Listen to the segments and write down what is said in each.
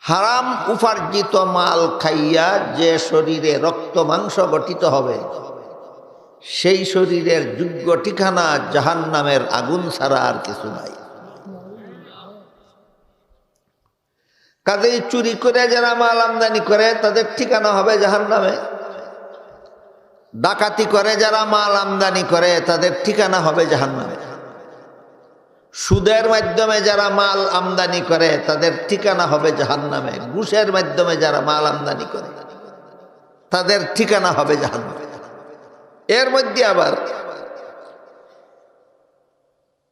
হারাম উপার্জিত মাল খাইয়া যে শরীরে রক্ত মাংস গঠিত হবে সেই শরীরের যোগ্য ঠিকানা জাহান্নামের আগুন ছাড়া আর কিছু নাই। কাজেই চুরি করে যারা মাল আমদানি করে তাদের ঠিকানা হবে জাহান্নামে। ডাকাতি করে যারা মাল আমদানি করে তাদের ঠিকানা হবে জাহান্নামে। সুদের মাধ্যমে যারা মাল আমদানি করে তাদের ঠিকানা হবে জাহান্নামে। ঘুষের মাধ্যমে যারা মাল আমদানি করে তাদের ঠিকানা হবে জাহান্নামে। এর মধ্যে আবার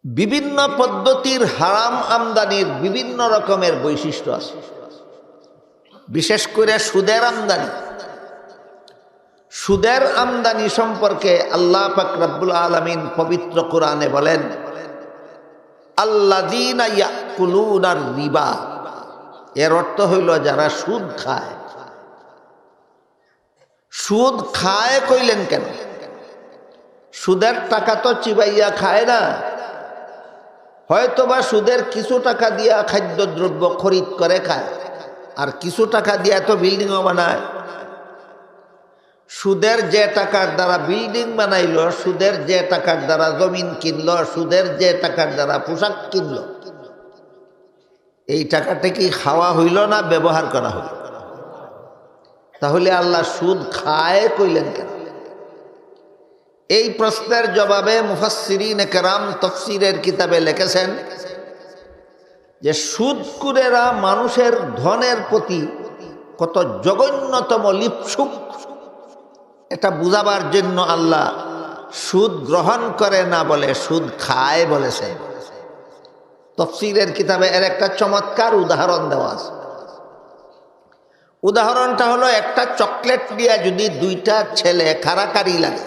বিভিন্ন পদ্ধতির হারাম আমদানির বিভিন্ন রকমের বৈশিষ্ট্য আছে। বিশেষ করে সুদের আমদানি। সুদের আমদানি সম্পর্কে আল্লাহ পাক রব্বুল আলামিন পবিত্র কোরআনে বলেন, আল্লাযীনা ইয়াকুলুনার রিবা। এর অর্থ হইল যারা সুদ খায়। সুদ খায় কইলেন কেন? সুদের টাকা তো চিবাইয়া খায় না, হয়তোবা সুদের কিছু টাকা দিয়া খাদ্যদ্রব্য খরিদ করে খায়, আর কিছু টাকা দিয়া তো বিল্ডিংও বানায়। সুদের যে টাকার দ্বারা বিল্ডিং বানাইল, সুদের যে টাকার দ্বারা জমিন কিনল, সুদের যে টাকার দ্বারা পোশাক কিনল, এই টাকাটা কি খাওয়া হইল না ব্যবহার করা হইল? তাহলে আল্লাহ সুদ খায় কইলেন কেন? এই প্রশ্নের জবাবে মুফাসসিরিনে কেরাম তাফসীরের কিতাবে লিখেছেন যে সুদখোরেরা মানুষের ধনের প্রতি কত জঘন্যতম লিপ্সুক, এটা বুঝাবার জন্য আল্লাহ সুদ গ্রহণ করে না বলে সুদ খায় বলেছেন। তাফসীরের কিতাবে এর একটা চমৎকার উদাহরণ দেওয়া আছে। উদাহরণটা হলো, একটা চকলেট দিয়ে যদি দুইটা ছেলে কারাকারি লাগে,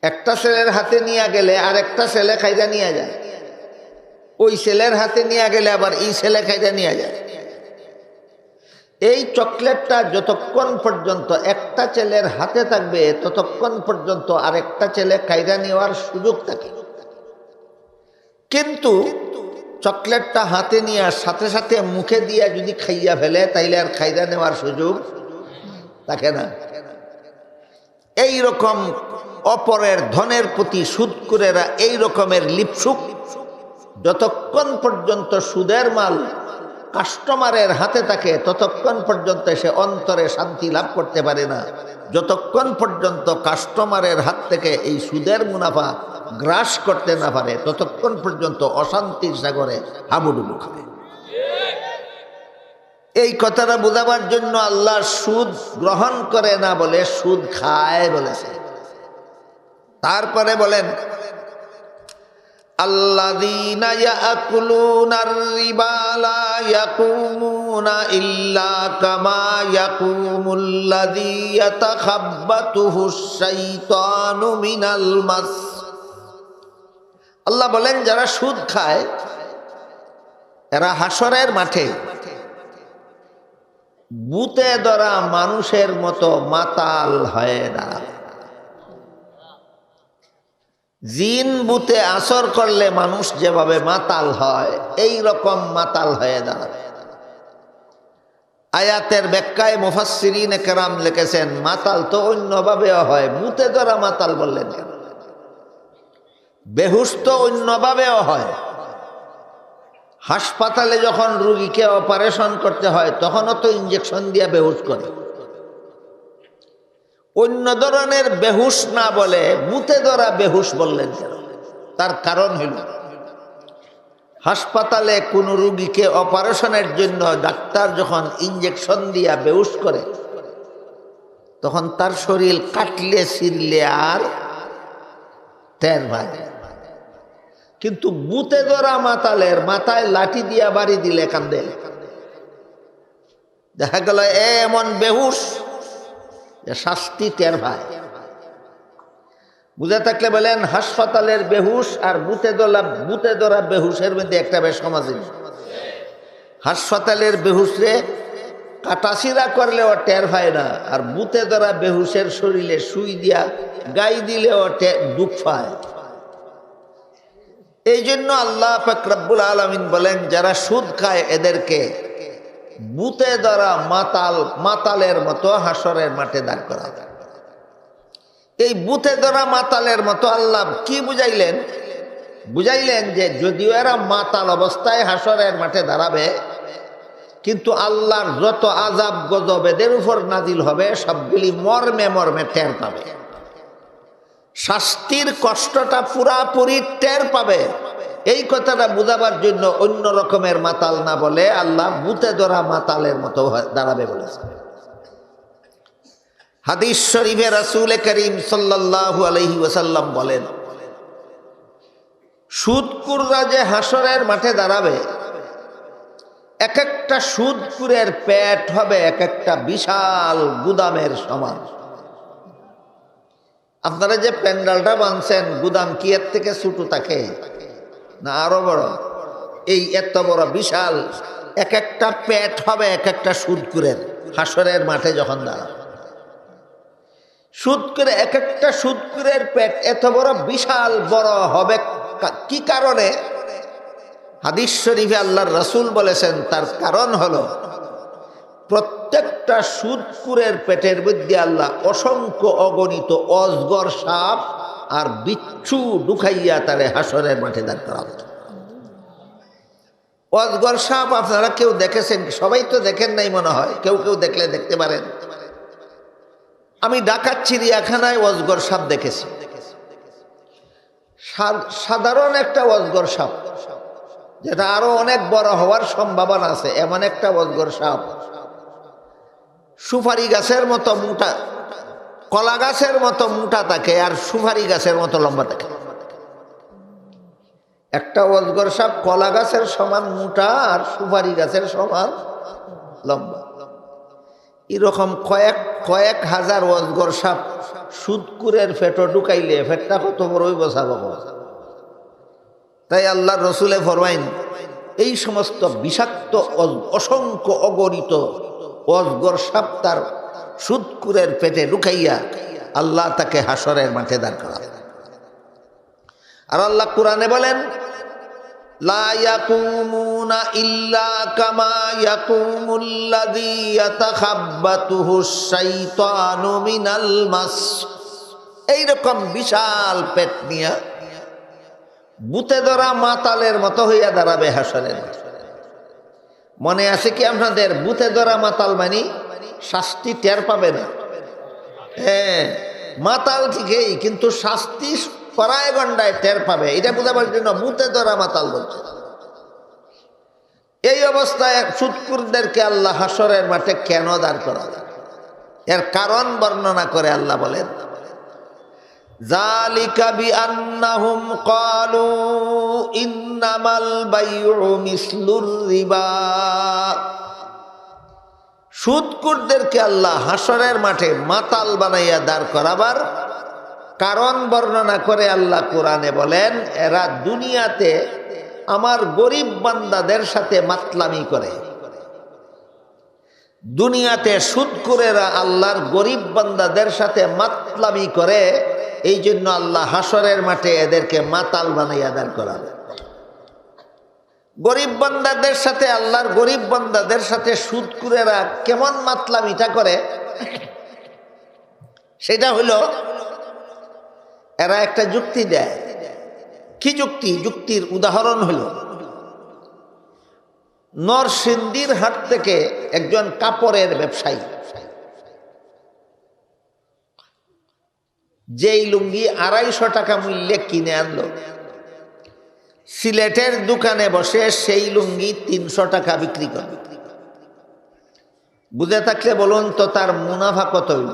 একটা ছেলের হাতে নিয়ে গেলে আর একটা ছেলে খাইদা নিয়ে যায়, ওই ছেলের হাতে নিয়ে গেলে আবার এই ছেলে খাইদা নিয়ে যায়। এই চকলেটটা যতক্ষণ পর্যন্ত একটা ছেলের হাতে থাকবে ততক্ষণ পর্যন্ত আরেকটা ছেলে খাইদা নেওয়ার সুযোগ থাকে। কিন্তু চকলেটটা হাতে নিয়ে সাথে সাথে মুখে দিয়ে যদি খাইয়া ফেলে তাইলে আর খাইদা নেওয়ার সুযোগ থাকে না। এই রকম অপরের ধনের প্রতি সুদখোরেরা এই রকমের লিপ্সুক। যতক্ষণ পর্যন্ত সুদের মাল কাস্টমারের হাতে থাকে ততক্ষণ পর্যন্ত সে অন্তরে শান্তি লাভ করতে পারে না, যতক্ষণ পর্যন্ত কাস্টমারের হাত থেকে এই সুদের মুনাফা গ্রাস করতে না পারে ততক্ষণ পর্যন্ত অশান্তির সাগরে হাবুডুবু খাবে। এই কথাটা বোঝাবার জন্য আল্লাহ সুদ গ্রহণ করে না বলে সুদ খায় বলেছে। তারপরে বলেন, আল্লাযীনা ইয়াকুলুনার রিবা লা ইয়াকুমুনা ইল্লা কামা ইয়াকুমুল্লাযী ইয়াতাখাব্বাতুহুশ শাইতানু মিনাল মাস। আল্লাহ বলেন, যারা সুদ খায় এরা হাসরের মাঠে ভূতে ধরা মানুষের মতো মাতাল হয় না। জিন ভূতে আসর করলে মানুষ যেভাবে মাতাল হয় এই রকম মাতাল হয়ে দাঁড়াবে। আয়াতের ব্যাখ্যায় মুফাসসিরিনে কেরাম লিখেছেন, মাতাল তো অন্যভাবেও হয়, ভূতে ধরা মাতাল বললেন কেন? বেহুশ তো অন্যভাবেও হয়। হাসপাতালে যখন রোগীকে অপারেশন করতে হয় তখনও তো ইঞ্জেকশন দিয়ে বেহুশ করে। অন্য ধরনের বেহুশ না বলে ভূতে ধরা বেহুশ বললেন কেন? তার কারণ হইল, হাসপাতালে কোন রোগীকে অপারেশনের জন্য ডাক্তার যখন ইঞ্জেকশন দিয়া বেহুশ করে তখন তার শরীর কাটলে ছিঁড়লে আর টের পায়। কিন্তু ভূতে ধরা মাতালের মাথায় লাঠি দিয়া বাড়ি দিলে কান্দে। দেখা গেল এমন বেহুশ যে শাস্তি টের পায়। বুঝে থাকলে বলেন, হাসপাতালের বেহুশ আর ভূতে ধরা বেহুশের মধ্যে একটা বেশ সমাজে। হাসপাতালের বেহুশে কাটাছিরা করলেও টের পায় না, আর ভূতে ধরা বেহুশের শরীরে সুই দিয়া গাই দিলেও দুঃখ পায়। এই জন্য আল্লাহ পাক রব্বুল আলামিন বলেন, যারা সুদ খায় এদেরকে বুতে ধরা মাতালের মতো হাসরের মাঠে দাঁড় করা। এই বুতে ধরা মাতালের মতো আল্লাহ কি বুঝাইলেন? বুঝাইলেন যে যদিও এরা মাতাল অবস্থায় হাসরের মাঠে দাঁড়াবে, কিন্তু আল্লাহর যত আযাব গজব এদের উপর নাজিল হবে সবগুলি মর্মে মর্মে টের পাবে। শাস্তির কষ্টটা পুরাপুরি টের পাবে। এই কথাটা বুঝাবার জন্য অন্য রকমের মাতাল না বলে আল্লাহ বুতে ধরা মাতালের মতো দাঁড়াবে বলেছে। হাদিস শরীফে রাসূল করিম সাল্লাল্লাহু আলাইহি ওয়াসাল্লাম বলেন, সুদখোররা যে হাসরের মাঠে দাঁড়াবে, এক একটা সুদখোরের পেট হবে এক একটা বিশাল গুদামের সমান। আপনারা যে প্যান্ডেলটা বানছেন, গুদাম কি এর থেকে ছোট থাকে না আরো বড়? এই এত বড় বিশাল এক একটা পেট হবে এক একটা সুদখোরের হাসরের মাঠে যখন দাঁড়াবে। সুদখোর এক একটা সুদখোরের পেট এত বড় বিশাল বড় হবে কি কারণে? হাদিস শরীফে আল্লাহর রাসূল বলেছেন তার কারণ হলো প্রত্যেকটা সুদখোরের পেটের মধ্যে আল্লাহ অসংখ্য অগণিত অজগর সাপ আর বিচ্ছু ঢুকাইয়া তারে হাসরের মাঠে দাঁড় করাবে। অজগর সাপ আপনারা কেউ দেখেছেন? সবাই তো দেখেন নাই মনে হয়, কেউ কেউ দেখলে দেখতে পারেন। আমি ঢাকার চিড়িয়াখানায় অজগর সাপ দেখেছি। সাধারণ একটা অজগর সাপ, যেটা আরো অনেক বড় হওয়ার সম্ভাবনা আছে, এমন একটা অজগর সাপ সুপারি গাছের মতো মোটা, কলা গাছের মতো মোটা থাকে আর সুপারি গাছের মতো লম্বা থাকে। একটা অজগর সাপ কলা গাছের সমান মোটা আর সুপারি গাছের সমান লম্বা। এরকম কয়েক হাজার অজগর সাপ সুদখোরের পেটে ঢুকাইলে পেটটা কত বড়ই বসাবো। তাই আল্লাহর রাসূলে ফরমাইন, এই সমস্ত বিষাক্ত অসংখ্য অগণিত অজগর সাপ তার সুদখোরের পেটে ঢুকাইয়া আল্লাহ তাকে হাসরের মাঠে দাঁড় করাবে। আর আল্লাহ কোরআনে বলেন, লা ইয়াকুমুনা ইল্লা কামা ইয়াকুমুল্লাযী ইয়াতাখাব্বাতুহুশ শাইতানু মিনাল মাস। এইরকম বিশাল পেট নিয়া বুতে ধরা মাতালের মতো হইয়া দাঁড়াবে হাসরের। মনে আছে কি আপনাদের? বুতে ধরা মাতাল মানে শাস্তি টের পাবে না। হ্যাঁ, মাতাল ঠিকই, কিন্তু শাস্তি কড়ায় গন্ডায় টের পাবে। এটা বোঝাবার জন্য বুতে ধরা মাতাল বলছে। এই অবস্থায় সুদখোরদেরকে আল্লাহ হাসরের মাঠে কেন দাঁড় করাবে? এর কারণ বর্ণনা করে আল্লাহ বলেন, যালিকা বিআন্নাহুম ক্বালু ইন্নামাল বাইউ মিসলুর রিবা। সুদখোরদেরকে আল্লাহ হাসরের মাঠে মাতাল বানাইয়া দাঁড় করাবার কারণ বর্ণনা করে আল্লাহ কোরআনে বলেন, এরা দুনিয়াতে আমার গরিব বান্দাদের সাথে মাতলামি করে। দুনিয়াতে সুদখোরেরা আল্লাহর গরিব বান্দাদের সাথে মাতলামি করে, এই জন্য আল্লাহ হাসরের মাঠে এদেরকে মাতাল বানাইয়া দাঁড় করাবে। গরিব বান্দাদের সাথে, আল্লাহর গরিব বান্দাদের সাথে সুদখোরেরা কেমন মাতলামিটা করে? সেটা হলো এরা একটা যুক্তি দেয়। কি যুক্তি? যুক্তির উদাহরণ হলো, নরসিংদীর হাট থেকে একজন কাপড়ের ব্যবসায়ী যেই লুঙ্গি 250 টাকা মূল্যে কিনে আনলো, সিলেটের দোকানে বসে সেই লুঙ্গি 300 টাকা বিক্রি করবে। বুঝে থাকলে বলুন তো তার মুনাফা কত হইল?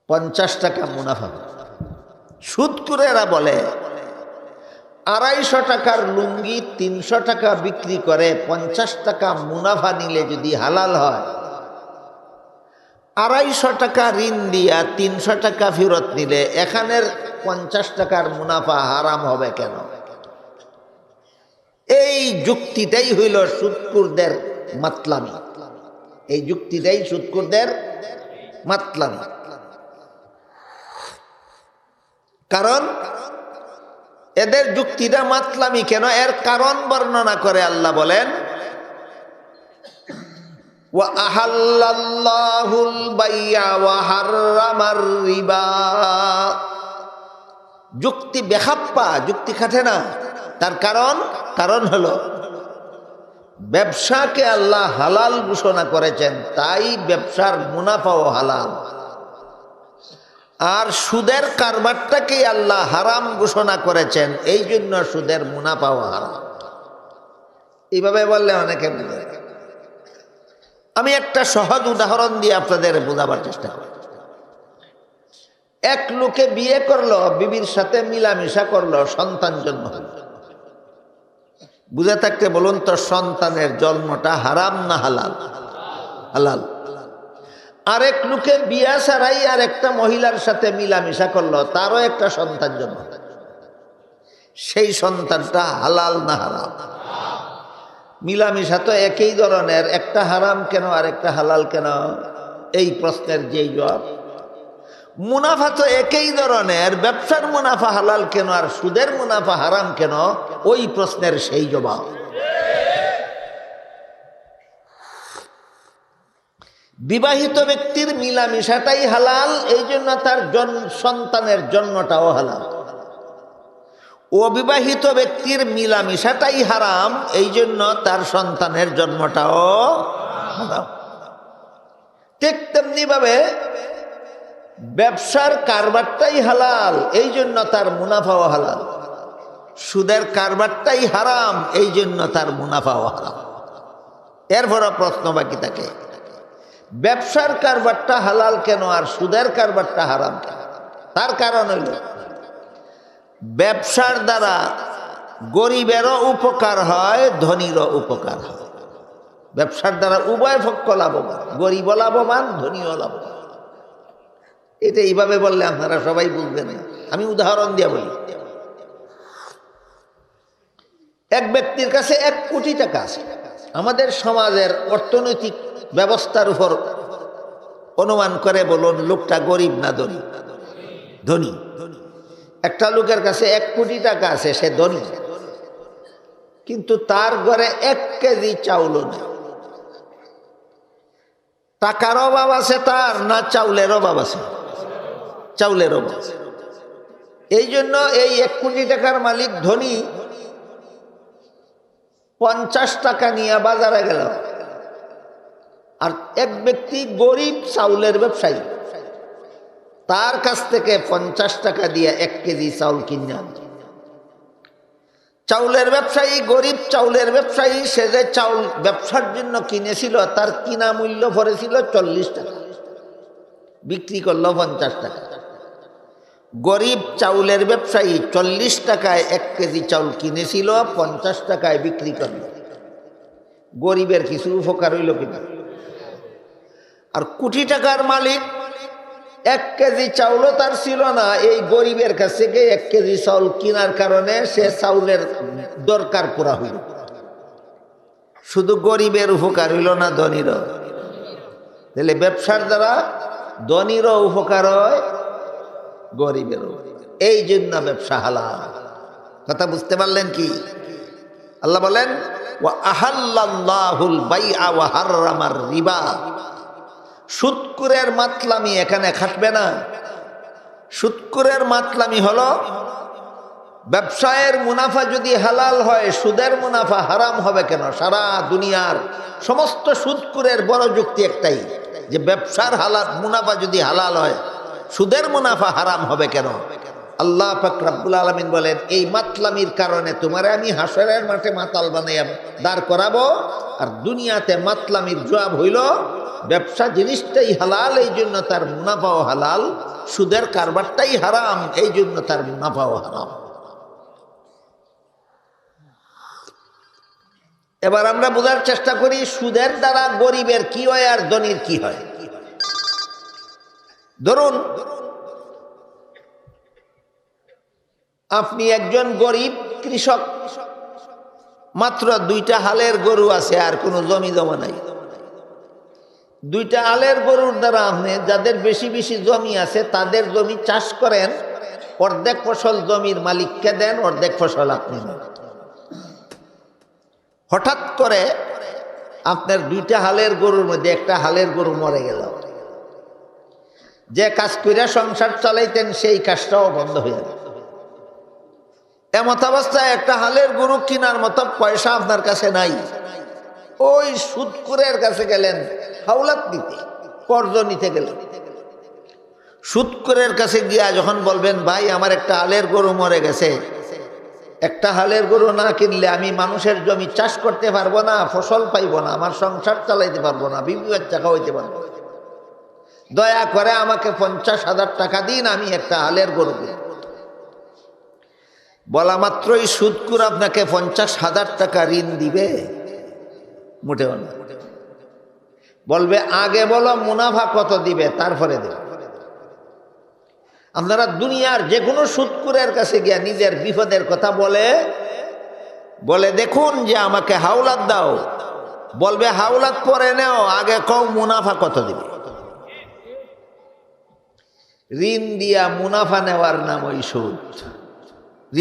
50 টাকা মুনাফা। সুদখোরেরা বলে 250 টাকার লুঙ্গি 300 টাকা বিক্রি করে 50 টাকা মুনাফা নিলে যদি হালাল হয়, 250 টাকা ঋণ দিয়া 300 টাকা ফেরত নিলে এখানের 50 টাকার মুনাফা হারাম হবে কেন? এই যুক্তিটাই হইল সুদখোরদের মাতলামি। এই যুক্তিটাই সুদখোরদের মাতলামি। কারণ এদের যুক্তিটা মাতলামি কেন? এর কারণ বর্ণনা করে আল্লাহ বলেন, ওয়া আহাল্লাল্লাহুল বাই'a ওয়া হাররামার রিবা। যুক্তি বেখাপ্পা, যুক্তি খাটে না। তার কারণ হলো ব্যবসাকে আল্লাহ হালাল ঘোষণা করেছেন, তাই ব্যবসার মুনাফাও হালাল। আর সুদের কারবারটাকে আল্লাহ হারাম ঘোষণা করেছেন, এই জন্য সুদের মুনাফাও হারাম। এইভাবে বললে অনেকে বুঝে। আমি একটা সহজ উদাহরণ দিয়ে আপনাদের বোঝাবার চেষ্টা করি। এক লোকে বিয়ে করলো, বিবির সাথে মিলামিশা করলো, সন্তান জন্ম হলো। বুঝে থাকতে বলুন তো, সন্তানের জন্মটা হারাম না হালাল? হালাল। আরেক লোকে বিয়া ছাড়াই আর একটা মহিলার সাথে মিলামিশা করলো, তারও একটা সন্তান জন্ম। সেই সন্তানটা হালাল না হারাম? মিলামিশা তো একই ধরনের, একটা হারাম কেন আর একটা হালাল কেন? এই প্রশ্নের যেই জবাব। মুনাফা তো একই ধরনের, ব্যবসার মুনাফা হালাল কেন আর সুদের মুনাফা হারাম কেন? ওই প্রশ্নের সেই জবাব। বিবাহিত ব্যক্তির মিলামিশাটাই হালাল, এই জন্য তার সন্তানের জন্মটাও হালাল। অবিবাহিত ব্যক্তির মিলামিশাটাই হারাম, এই জন্য তার সন্তানের জন্মটাও হারাম। ঠিক তেমনি ভাবে ব্যবসার কারবারটাই হালাল, এই জন্য তার মুনাফাও হালাল। সুদের কারবারটাই হারাম, এই জন্য তার মুনাফাও হারাম। এরপরও প্রশ্ন বাকি থাকে, ব্যবসার কারবারটা হালাল কেন আর সুদের কারবারটা হারাম কেন? তার কারণ হইল ব্যবসার দ্বারা গরিবেরও উপকার হয়, ধনীরও উপকার হয়। ব্যবসার দ্বারা উভয় পক্ষ লাভবান, গরিবও লাভবান, ধনীও লাভবান। এটা এইভাবে বললে আপনারা সবাই বুঝবেন। আমি উদাহরণ দিয়ে বলি। এক ব্যক্তির কাছে 1 কোটি টাকা আছে। আমাদের সমাজের অর্থনৈতিক ব্যবস্থার উপর অনুমান করে বলুন, লোকটা গরিব না ধনী? ধনী। একটা লোকের কাছে 1 কোটি টাকা আছে, সে ধনী, কিন্তু তার ঘরে 1 কেজি চাউলও নেই। টাকার অভাব আছে তার, না চাউলের অভাব আছে? চাউলের অভাব। এই জন্য এই 1 কোটি টাকার মালিক ধনী 50 টাকা নিয়ে বাজারে গেল, আর এক ব্যক্তি গরিব চাউলের ব্যবসায়ী, তার কাছ থেকে 50 টাকা দিয়ে 1 কেজি চাউল কিনে আনছে। চাউলের ব্যবসায়ী, গরিব চাউলের ব্যবসায়ী, সে যে চাউল ব্যবসার জন্য কিনেছিল, তার কিনা মূল্য পড়েছিল 40 টাকা, বিক্রি করলো 50 টাকা। গরিব চাউলের ব্যবসায়ী 40 টাকায় 1 কেজি চাউল কিনেছিল, 50 টাকায় বিক্রি করল। গরিবের কিছু উপকার হইল কিনা? আর কোটি টাকার মালিক 1 কেজি চাউলও তার ছিল না, এই গরিবের কাছ থেকে 1 কেজি চাউল কেনার কারণে সে চাউলের দরকার পুরা হইল। শুধু গরিবের উপকার হইল না ধনীরও? তাহলে ব্যবসার দ্বারা ধনীরও উপকার হয়, গরিবেরও। এই জন্য ব্যবসা হালাল। কথা বুঝতে পারলেন কি? আল্লাহ বলেন, ওয়া আহাল্লাল্লাহুল বাই'a ওয়া হাররামার রিবা। সুদখোরের মাতলামি এখানে খাটবে না। সুদখোরের মাতলামি হলো, ব্যবসায়ের মুনাফা যদি হালাল হয়, সুদের মুনাফা হারাম হবে কেন? সারা দুনিয়ার সমস্ত সুদখোরের বড় যুক্তি একটাই, যে ব্যবসার হালাল মুনাফা যদি হালাল হয়, সুদের মুনাফা হারাম হবে কেন? আল্লাহ পাক রব্বুল আলামিন বলেন, এই মাতলামির কারণে তোমারে আমি হাসরের মাঠে মাতাল বানাইয়া দাঁড় করাবো। আর দুনিয়াতে মাতলামির জবাব হইল, ব্যবসা জিনিসটাই হালাল, এই জন্য তার মুনাফাও হালাল। সুদের কারবারটাই হারাম, এই জন্য তার মুনাফাও হারাম। এবার আমরা বোঝার চেষ্টা করি, সুদের দ্বারা গরিবের কি হয় আর ধনীর কি হয়। ধরুন, আপনি একজন গরিব কৃষক, মাত্র 2টা হালের গরু আছে, আর কোনো জমি জমা নাই। 2টা হালের গরুর দ্বারা আপনি যাদের বেশি বেশি জমি আছে, তাদের জমি চাষ করেন, অর্ধেক ফসল জমির মালিককে দেন, অর্ধেক ফসল আপনি নেন। হঠাৎ করে আপনার 2টা হালের গরুর মধ্যে একটা হালের গরু মরে গেল, যে কাজ করে সংসার চালাইতেন সেই কাজটাও বন্ধ হয়ে গেল। এমত অবস্থায় একটা হালের গরু কেনার মতো পয়সা আপনার কাছে নাই, ওই সুদখোরের কাছে গেলেন হাওলাত নিতে, কর্জ নিতে গেলেন। সুদখোরের কাছে গিয়া যখন বলবেন, ভাই আমার একটা হালের গরু মরে গেছে, একটা হালের গরু না কিনলে আমি মানুষের জমি চাষ করতে পারবো না, ফসল পাইবো না, আমার সংসার চালাইতে পারবো না, বিবি বাচ্চা খাওয়াইতে পারবো না, দয়া করে আমাকে 50,000 টাকা দিন, আমি একটা হালের গরু কিনব। বলা মাত্রই সুদখোর আপনাকে 50,000 টাকা ঋণ দিবে? মোটেও না। বলবে আগে বলো মুনাফা কত দিবে, তারপরে দেবে। আপনারা দুনিয়ার যে কোনো সুদখোরের কাছে গিয়া নিজের বিপদের কথা বলে দেখুন যে আমাকে হাওলাত দাও, বলবে হাওলাত পরে নেও, আগে কও মুনাফা কত দিবে। ঋণ দিয়া মুনাফা নেওয়ার নাম ওই সুদ,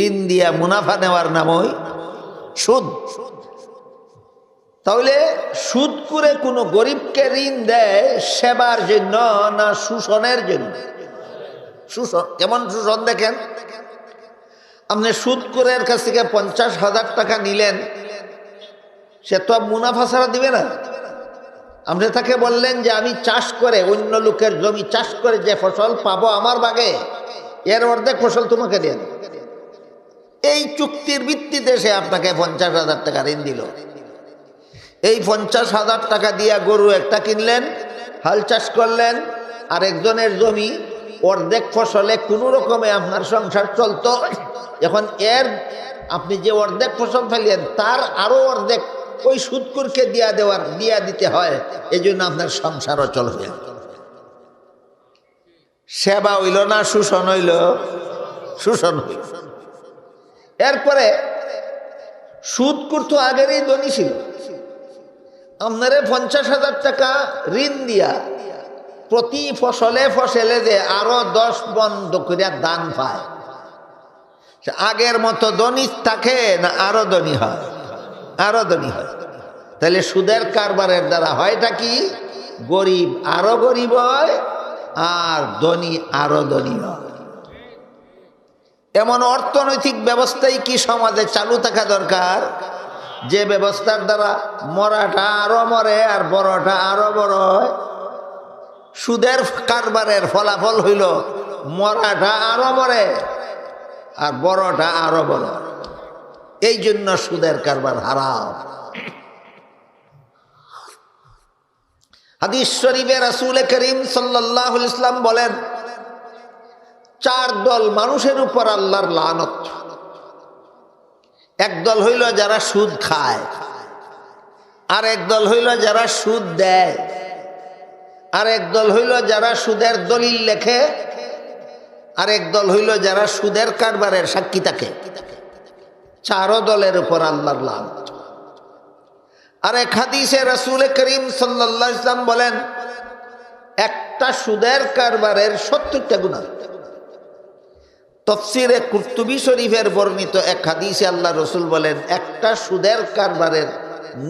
ঋণ দিয়া মুনাফা নেওয়ার নাম ওই সুদ। তাহলে সুদ করে কোনো গরিবকে ঋণ দেয় সেবার জন্য না শোষণের জন্য? শোষণ। কেমন শোষণ দেখেন, আপনি সুদখোরের কাছ থেকে 50,000 টাকা নিলেন, সে তো মুনাফা ছাড়া দিবে না। আপনি তাকে বললেন যে আমি চাষ করে, অন্য লোকের জমি চাষ করে যে ফসল পাবো আমার ভাগে, এর অর্ধেক ফসল তোমাকে দেন। এই চুক্তির ভিত্তিতে সে আপনাকে 50,000 টাকা ঋণ দিল। এই 50,000 টাকা দিয়া গরু একটা কিনলেন, হাল চাষ করলেন, আর একজনের জমি অর্ধেক ফসলে কোনো রকমে আপনার সংসার চলতো। এখন আপনি যে অর্ধেক ফসল ফেলেন তার আরো অর্ধেক ওই সুদখোরকে দিয়া দিতে হয়, এই জন্য আপনার সংসারও চলবে। সেবা হইল না শোষণ হইল? শোষণ হইল। এরপরে সুদখোর তো আগেরই ধনী ছিল, আপনারে 50,000 টাকা ঋণ দিয়া প্রতি ফসলে যে আরো 10 বন্ধ করিয়া দান পায়, আগের মতো ধনী থাকে না আরো ধনী হয়? আরো ধনী হয়। তাহলে সুদের কারবারের দ্বারা হয়টা কি? গরিব আরো গরিব হয় আর ধনী আরো ধনী হয়। এমন অর্থনৈতিক ব্যবস্থাই কি সমাজে চালু থাকা দরকার, যে ব্যবস্থার দ্বারা মরাটা আরো মরে আর বড়টা আরো বড় হয়। সুদের কারবারের ফলাফল হইল মরাটা আরো মরে আর বড়টা আরো বড়। এই জন্য সুদের কারবার হারাম। হাদিস শরীফে রাসূল করিম সাল্লাল্লাহু আলাইহি ওয়াসাল্লাম বলেন, 4 দল মানুষের উপর আল্লাহর লানত। এক দল হইল যারা সুদ খায়, আর এক দল হইল যারা সুদ দেয়, আর এক দল হইল যারা সুদের দলিল লেখে, আর এক দল হইল যারা সুদের কারবারের সাক্ষী থাকে। 4 দলের উপর আল্লাহর লানত। আর এক হাদিসে রাসূল করিম সাল্লাল্লাহু আলাইহি ওয়াসাল্লাম বলেন, একটা সুদের কারবারের 70টা গুনাহ। তাফসীরে কুরতুবী শরীফের বর্ণিত এক হাদিসে আল্লাহ রাসূল বলেন, একটা সুদের কারবারের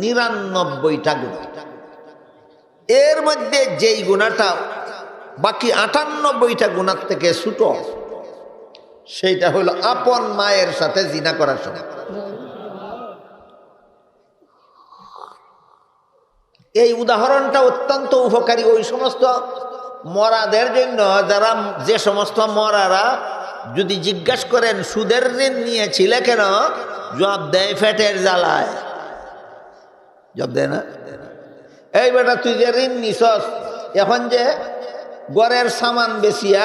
99টা গুনাহ। এর মধ্যে যেই গুনাহটা বাকি 98টা গুনাহ থেকে ছোট, সেইটা হলো আপন মায়ের সাথে জিনা করার সময়। এই উদাহরণটা অত্যন্ত উপকারী ওই সমস্ত মরাদের জন্য, যারা যে সমস্ত মরারা যদি জিজ্ঞাসা করেন সুদের ঋণ নিয়েছিলে কেন, জবাব দেয় পেটের জ্বালায়। জবাব দেয় না, এই বেটা তুই যে ঋণ নিছস, এখন যে গড়ের সামান বেচিয়া,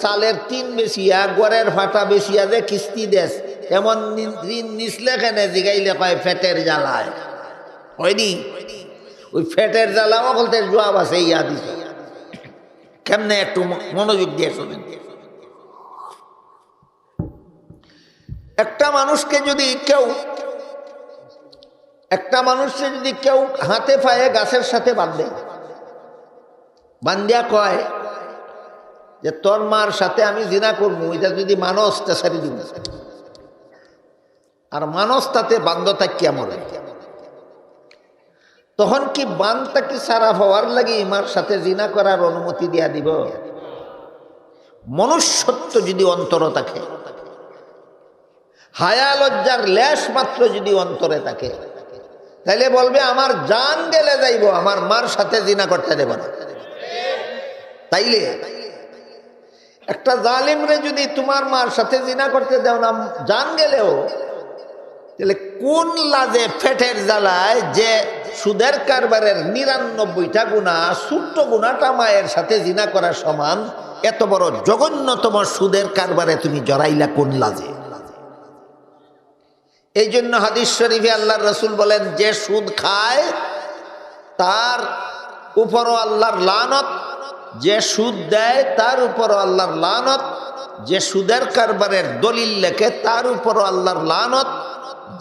চালের টিন বেচিয়া, গড়ের ফাটা বেচিয়া যে কিস্তি দেশ, এমন ঋণ নিসলে কেন জিগাইলে কয় পেটের জ্বালায়। হয়নি? ওই পেটের জ্বালাও বলতে জবাব আছে ইয়া দিস। কেমনে একটু মনোযোগ দিয়ে শোনেন। একটা মানুষকে যদি কেউ হাতে পায়ে গাছের সাথে বান্ধিয়া কয় যে তোর মার সাথে আমি জিনা করবো, এটা যদি মানুষ তা সারি দিব, আর মানুষ তাতে বান্ধ থাকিয়া মরে, তখন কি বানটা কি সারা হওয়ার লাগে ইমার সাথে জিনা করার অনুমতি দিয়া দিব? মনুষ্যত্ব যদি অন্তর থাকে, হায়া লজ্জার লেশ মাত্র যদি অন্তরে থাকে, তাইলে বলবে আমার জান গেলে যাইব, আমার মার সাথে জিনা করতে দেব না। তাইলে একটা জালিমরে যদি তোমার মার সাথে জিনা করতে দেও না জান গেলেও, তাহলে কোন লাজে ফেটের জ্বালায় যে সুদের কারবারের ৯৯টা গুণা, ছোট্ট গুণাটা মায়ের সাথে জিনা করার সমান, এত বড় জঘন্যতম সুদের কারবারে তুমি জড়াইলা কোন লাজে? এই জন্য হাদিস শরীফে আল্লাহর রাসূল বলেন, যে সুদ খায় তার উপরও আল্লাহর লানত, যে সুদ দেয় তার উপরও আল্লাহর লানত, যে সুদের কারবারের দলিল লেখে তার উপরও আল্লাহর লানত,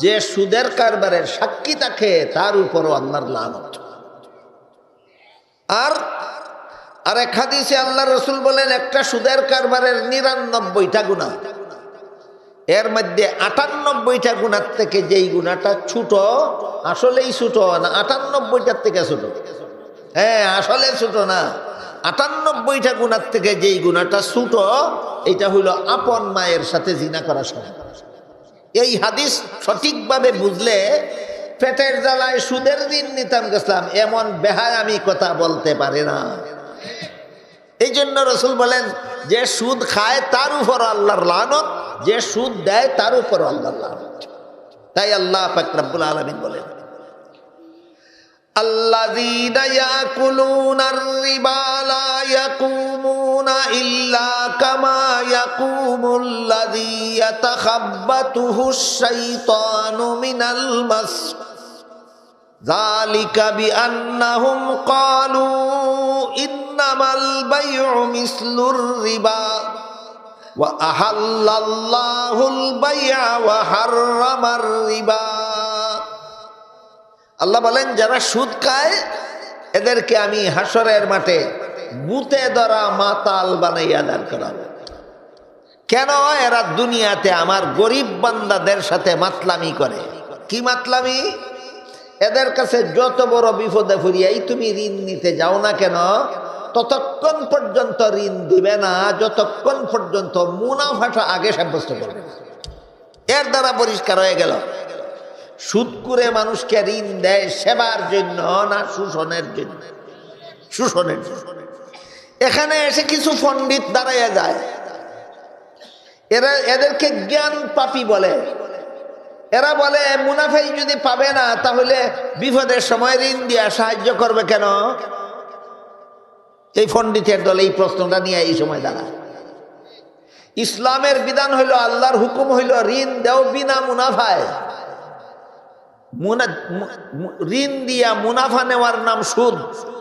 যে সুদের কারবারের সাক্ষী থাকে তার উপরও আল্লাহর লানত। আর এক হাদিসে আল্লাহর রাসূল বলেন, একটা সুদের কারবারের ৯৯টা গুনাহ, এর মধ্যে ৯৮টা গুনার থেকে যেই গুনাহটা ছোট, আসলেই ছোট না, ৯৮টার থেকে ছোট, হ্যাঁ আসলে ছোট না, ৯৮টা গুনার থেকে যেই গুনাহটা ছোট, এটা হইল আপন মায়ের সাথে জিনা করা সমান। এই হাদিস সঠিকভাবে বুঝলে পেটের জ্বালায় সুদের ঋণ নিতাম গেছিলাম এমন বেহায় আমি কথা বলতে পারি না। এই জন্য রাসূল বলেন, যে সুদ খায় তার উপর আল্লাহর লানত, যে সুদ দেয় তার উপর আল্লাহর লানত। তাই আল্লাহ পাক রব্বুল আলামিন বলেন, আল্লাযীনা ইয়াকুলুনার রিবা লা ইয়াকুমুনা ইল্লা কামা ইয়াকুমুল্লাযী ইয়াতাখাব্বাতুহুশ শাইতানু মিনাল মাস, যালিকা বিআন্নাহুম ক্বালু ইন্নামাল বাইউ মিসলুর রিবা ওয়া আহাল্লাল্লাহুল বাই'a ওয়া হাররামার রিবা। আল্লাহ বলেন, যারা সুদ খায় এদেরকে আমি হাসরের মাঠে বুতে ধরা মাতাল বানাইয়া দাঁড় করাবো। কেন? এরা দুনিয়াতে আমার গরিব বান্দাদের সাথে মাতলামি করে। কি মাতলামি? এদের কাছে যত বড় বিপদে ফুরিয়াই তুমি ঋণ নিতে যাও না কেন, ততক্ষণ পর্যন্ত ঋণ দিবে না যতক্ষণ পর্যন্ত মুনাফাটা আগে সাব্যস্ত করবে। এর দ্বারা পরিষ্কার হয়ে গেল, সুদ করে মানুষকে ঋণ দেয় সেবার জন্য না শোষণের জন্য? শোষণের জন্য। এখানে এসে কিছু পণ্ডিত দাঁড়াইয়া যায়, এদেরকে জ্ঞান পাপী বলে। এরা বলে মুনাফাই যদি পাবে না তাহলে বিপদের সময় ঋণ দিয়া সাহায্য করবে কেন? এই পণ্ডিতের দল এই প্রশ্নটা নিয়ে এই সময় দাঁড়ায়। ইসলামের বিধান হইল, আল্লাহর হুকুম হইল, ঋণ দেও বিনা মুনাফায়। ঋণ দিয়া মুনাফা নেওয়ার নাম সুদ।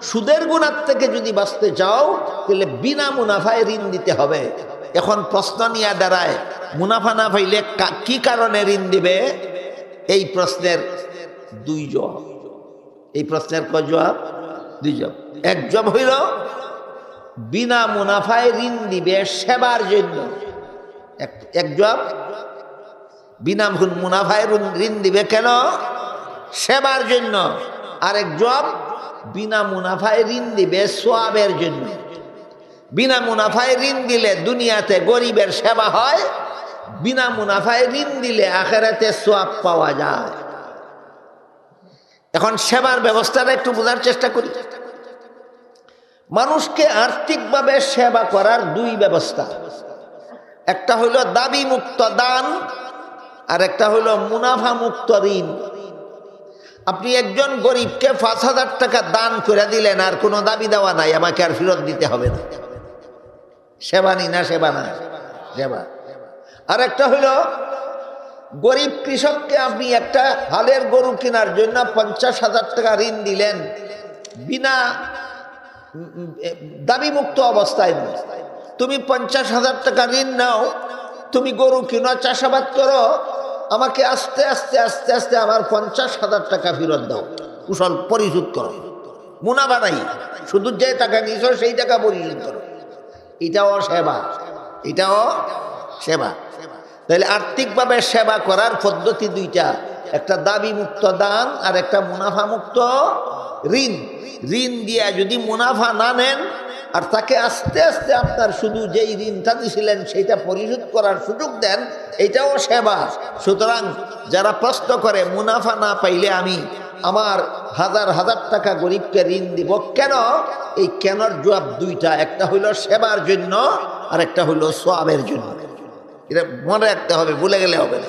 সুদের গুনার থেকে যদি বাঁচতে চাও তাহলে বিনা মুনাফায় ঋণ দিতে হবে। এখন প্রশ্ন নিয়ে দাঁড়ায়, মুনাফা না পাইলে কি কারণে ঋণ দিবে? এই প্রশ্নের দুই জবাব। এই প্রশ্নের কয় জবাব? দুই জবাব। এক জবাব হইল বিনা মুনাফায় ঋণ দিবে সেবার জন্য, এক জবাব বিনা মুনাফায় ঋণ দিবে কেন? সেবার জন্য। আরেক জবাব বিনা মুনাফায় ঋণ দিবে সওয়াবের জন্য। বিনা মুনাফায় ঋণ দিলে দুনিয়াতে গরিবের সেবা হয়, বিনা মুনাফায় ঋণ দিলে আখিরাতে সওয়াব পাওয়া যায়। এখন সেবার ব্যবস্থাটা একটু বোঝার চেষ্টা করি। মানুষকে আর্থিকভাবে সেবা করার দুই ব্যবস্থা, একটা হইল দাবি মুক্ত দান আর একটা হইল মুনাফা মুক্ত ঋণ। আপনি একজন গরিবকে ৫,০০০ টাকা দান করে দিলেন, আর কোনো দাবি দেওয়া নাই, আমাকে আর ফেরত দিতে হবে না। সেবা নি না? সেবা না? সেবা। আর একটা হইল গরিব কৃষককে আপনি একটা হালের গরু কেনার জন্য ৫০,০০০ টাকা ঋণ দিলেন, বিনা দাবি মুক্ত অবস্থায়। তুমি ৫০,০০০ টাকা ঋণ নাও, তুমি গরু কিনো, চাষাবাদ করো, আমাকে আস্তে আস্তে আস্তে আস্তে আমার ৫০,০০০ টাকা ফেরত দাও, কুশল পরিশোধ করো। মুনাফা নাই, শুধু যে টাকা নিয়েছ সেই টাকা পরিশোধ করো। এটাও সেবা, এটাও সেবা। তাহলে আর্থিকভাবে সেবা করার পদ্ধতি দুইটা, একটা দাবি মুক্ত দান আর একটা মুনাফা মুক্ত ঋণ ঋণ দিয়া যদি মুনাফা না নেন আর তাকে আস্তে আস্তে আপনার শুধু যেই ঋণটা দিয়েছিলেন সেইটা পরিশোধ করার সুযোগ দেন, এইটাও সেবা। সুতরাং যারা প্রশ্ন করে মুনাফা না পাইলে আমি আমার হাজার হাজার টাকা গরিবকে ঋণ দিব, কেন? এই কেনর জবাব দুইটা, একটা হইল সেবার জন্য আর একটা হইল সওয়াবের জন্য। এটা মনে রাখতে হবে, ভুলে গেলে হবে না।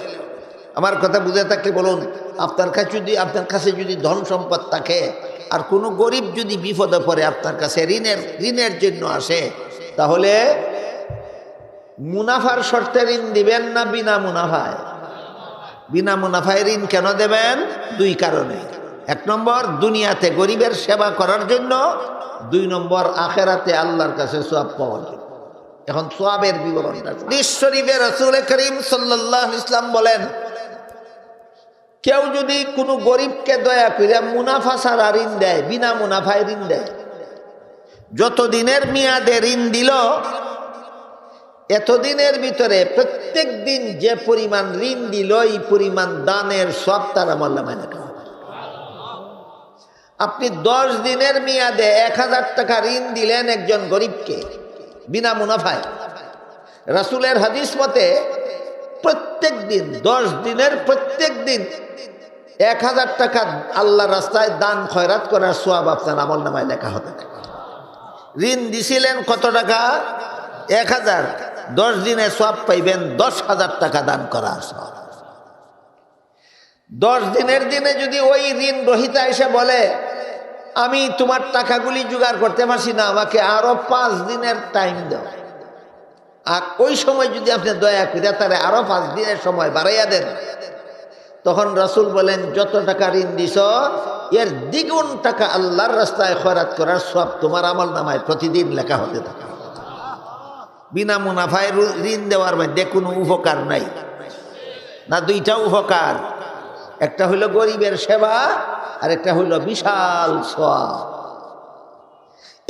আমার কথা বুঝে থাকলে বলুন, আপনার কাছে যদি ধন সম্পদ থাকে আর কোনো গরিব যদি বিপদে পড়ে আপনার কাছে ঋণের জন্য আসে, তাহলে মুনাফার শর্তে ঋণ দিবেন না বিনা মুনাফায়? বিনা মুনাফায় ঋণ কেন দেবেন? দুই কারণে। এক নম্বর, দুনিয়াতে গরিবের সেবা করার জন্য। দুই নম্বর, আখেরাতে আল্লাহর কাছে সওয়াব পাওয়ার জন্য। এখন সওয়াবের বিবরণটা হাদিস শরীফে রাসূল করিম সাল্লাল্লাহু আলাইহি ওয়াসাল্লাম বলেন, কেউ যদি কোনো গরিবকে দয়া করে মুনাফা ছাড়া ঋণ দেয়, বিনা মুনাফায় ঋণ দেয়, যতদিনের মেয়াদে ঋণ দিল এতদিনের ভিতরে প্রত্যেক দিন যে পরিমাণ ঋণ দিল এই পরিমাণ দানের সব তার আমলনামায় লেখা হবে। আপনি 10 দিনের মেয়াদে 1000 টাকা ঋণ দিলেন একজন গরিবকে বিনা মুনাফায়, রাসূলের হাদিস মতে প্রত্যেক দিন 10 দিনের প্রত্যেক দিন 1000 টাকা আল্লাহর রাস্তায় দান খয়রাত করার সওয়াব আপনার আমলনামায় লেখা হবে। ঋণ দিছিলেন কত টাকা? 1000, 10 দিনে সওয়াব পাইবেন 10,000 টাকা দান করার সওয়াব। 10 দিনের দিনে যদি ওই ঋণ গ্রহীতা এসে বলে, আমি তোমার টাকাগুলি জোগাড় করতে পারছি না, আমাকে আরো 5 দিনের টাইম দাও, আর ওই সময় যদি আপনি দয়া করে তারে আরো 5 দিনের সময় বাড়াইয়া দেন, তখন রাসূল বলেন, যত টাকা ঋণ দিছ এর দ্বিগুণ টাকা আল্লাহর রাস্তায় খয়রাত করার সওয়াব তোমার আমলনামায় প্রতিদিন লেখা হতে থাকে। বিনা মুনাফায় ঋণ দেওয়ার মধ্যে কোনো উপকার নাই না? দুইটা উপকার, একটা হইল গরিবের সেবা আর একটা হইল বিশাল সওয়াব।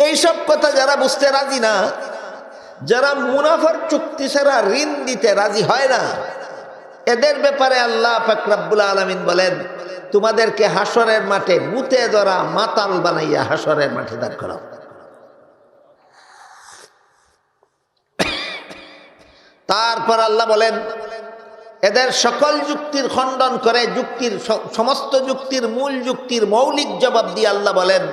এইসব কথা যারা বুঝতে রাজি না, যারা মুনাফার চুক্তি ছাড়া ঋণ দিতে রাজি হয় না, এদের ব্যাপারে আল্লাহ পাক রব্বুল আলামিন বলেন, তোমাদেরকে হাসরের মাঠে মুতে ধরা মাতাল বানাইয়া হাসরের মাঠে দাঁড় করাও। তারপর আল্লাহ বলেন, এদের সকল যুক্তির খণ্ডন করে সমস্ত যুক্তির মূল যুক্তির মৌলিক জবাব দিয়ে আল্লাহ বলেন,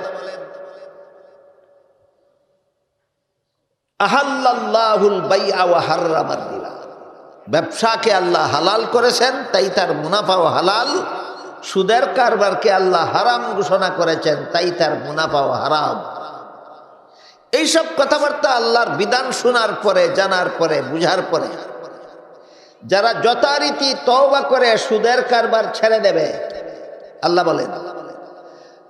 আহাল্লাল্লাহুল বাইআ ওয়া হাররামার রিবা। ব্যবসাকে আল্লাহ হালাল করেছেন, তাই তার মুনাফাও হালাল। সুদের কারবারকে আল্লাহ হারাম ঘোষণা করেছেন, তাই তার মুনাফাও হারাম। এইসব কথাবার্তা আল্লাহর বিধান শোনার পরে, জানার পরে, বুঝার পরে যারা যথারীতি তওবা করে সুদের কারবার ছেড়ে দেবে, আল্লাহ বলেন,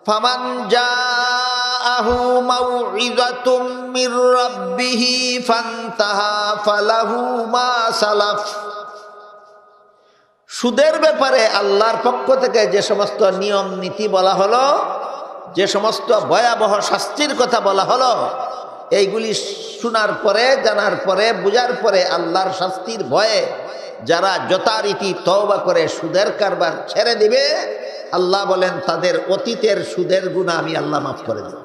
ফামান জাআহু মাউইযাতুম মির রাব্বিহি ফান্তাহা ফালাহু মা সালাফ। সুদের ব্যাপারে আল্লাহর পক্ষ থেকে যে সমস্ত নিয়ম নীতি বলা হলো, যে সমস্ত ভয়াবহ শাস্তির কথা বলা হলো, এইগুলি শোনার পরে, জানার পরে, বুঝার পরে আল্লাহর শাস্তির ভয়ে যারা যথারীতি তওবা করে সুদের কারবার ছেড়ে দিবে, আল্লাহ বলেন তাদের অতীতের সুদের গুনাহ আমি আল্লাহ মাফ করে দেব।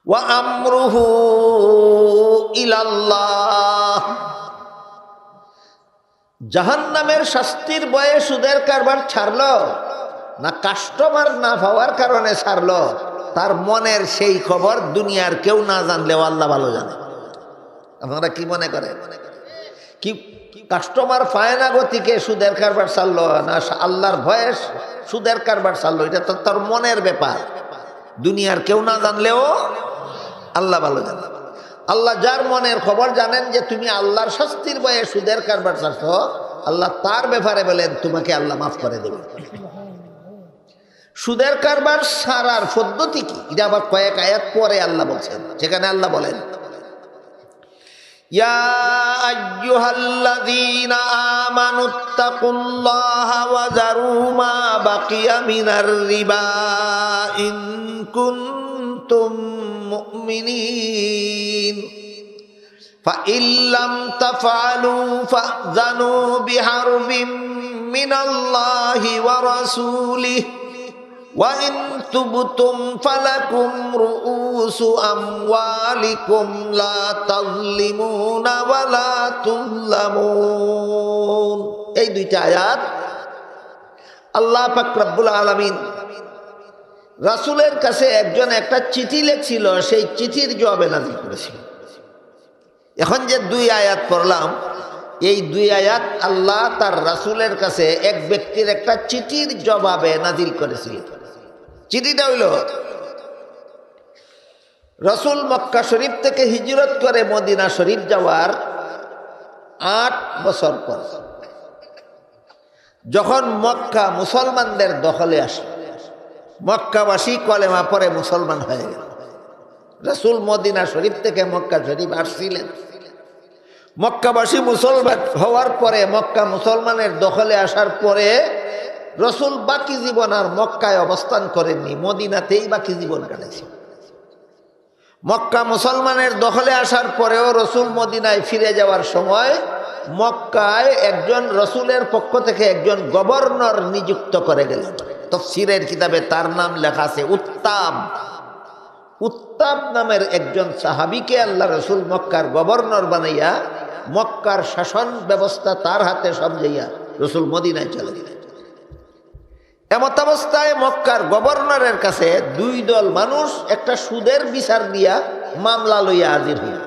ওয়া আমরুহু ইলাল্লাহ। জাহান্নামের শাস্তির ভয়ে সুদের কারবার ছাড়লো না কাস্টমার না পাওয়ার কারণে ছাড়লো, তার মনের সেই খবর দুনিয়ার কেউ না জানলেও আল্লাহ ভালো জানে। আপনারা কি মনে করেন? কি কাস্টমার পায় না গতিকে সুদের কারবার ছাড়লো না আল্লাহর ভয়ে সুদের কারবার ছাড়লো? এটা তো তার মনের ব্যাপার, দুনিয়ার কেউ না জানলেও আল্লাহ ভালো জানে। আল্লাহ যার মনের খবর জানেন যে তুমি আল্লাহর শাস্তির ভয়ে সুদের কারবার ছাড়ছো, আল্লাহ তার ব্যাপারে বলেন তোমাকে আল্লাহ মাফ করে দেবে। সুদের কারবার সারার পদ্ধতি কি, এটা আবার কয়েক আয়াত পরে আল্লাহ বলছেন। সেখানে আল্লাহ বলেন, ইয়া আইয়ুহাল্লাযীনা আমানুত্তাকুল্লাহা ওয়া যারু মা বাকিয়া মিনার রিবা ইন কুনতুম মুমিনিন। فإن لم تفعلوا فأذنوا بحرب من الله ورسوله وإن تبتم فلكم رؤوس أموالكم لا تظلمون ولا تظلمون। এই দুইটা আয়াত আল্লাহ পাক রব্বুল আলামিন রাসূলের কাছে একজন একটা চিঠি লিখছিল, সেই চিঠির জবাবে নাযিল করেছিল। এখন যে দুই আয়াত পড়লাম, এই দুই আয়াত আল্লাহ তার রাসূলের কাছে এক ব্যক্তির একটা চিঠির জবাবে নাযিল করেছিল। চিঠিটা হইল, রাসূল মক্কা শরীফ থেকে হিজরত করে মদিনা শরীফ যাওয়ার 8 বছর পর যখন মক্কা মুসলমানদের দখলে আসে, মক্কাবাসী কলেমা পরে মুসলমান হয়ে গেল। রাসূল মদিনা শরীফ থেকে মক্কা শরীফ আসছিলেন, মক্কাবাসী মুসলমান হওয়ার পরে, মক্কা মুসলমানের দখলে আসার পরে রাসূল বাকি জীবন আর মক্কায় অবস্থান করেননি, মদিনাতেই বাকি জীবন কাটাইছেন। মক্কা মুসলমানের দখলে আসার পরেও রাসূল মদিনায় ফিরে যাওয়ার সময় মক্কায় একজন রাসূলের পক্ষ থেকে একজন গভর্নর নিযুক্ত করে গেলেন। তাফসীরের কিতাবে তার নাম লেখা আছে উত্তাব। উত্তাব নামের একজন সাহাবীকে আল্লাহ রাসূল মক্কার গভর্নর বানাইয়া মক্কার শাসন ব্যবস্থা তার হাতে সমঝাইয়া রাসূল মদিনায় চলে গেলেন। এমত অবস্থায় মক্কার গভর্নরের কাছে দুই দল মানুষ একটা সুদের বিচার দিয়া মামলা লইয়া হাজির হইল।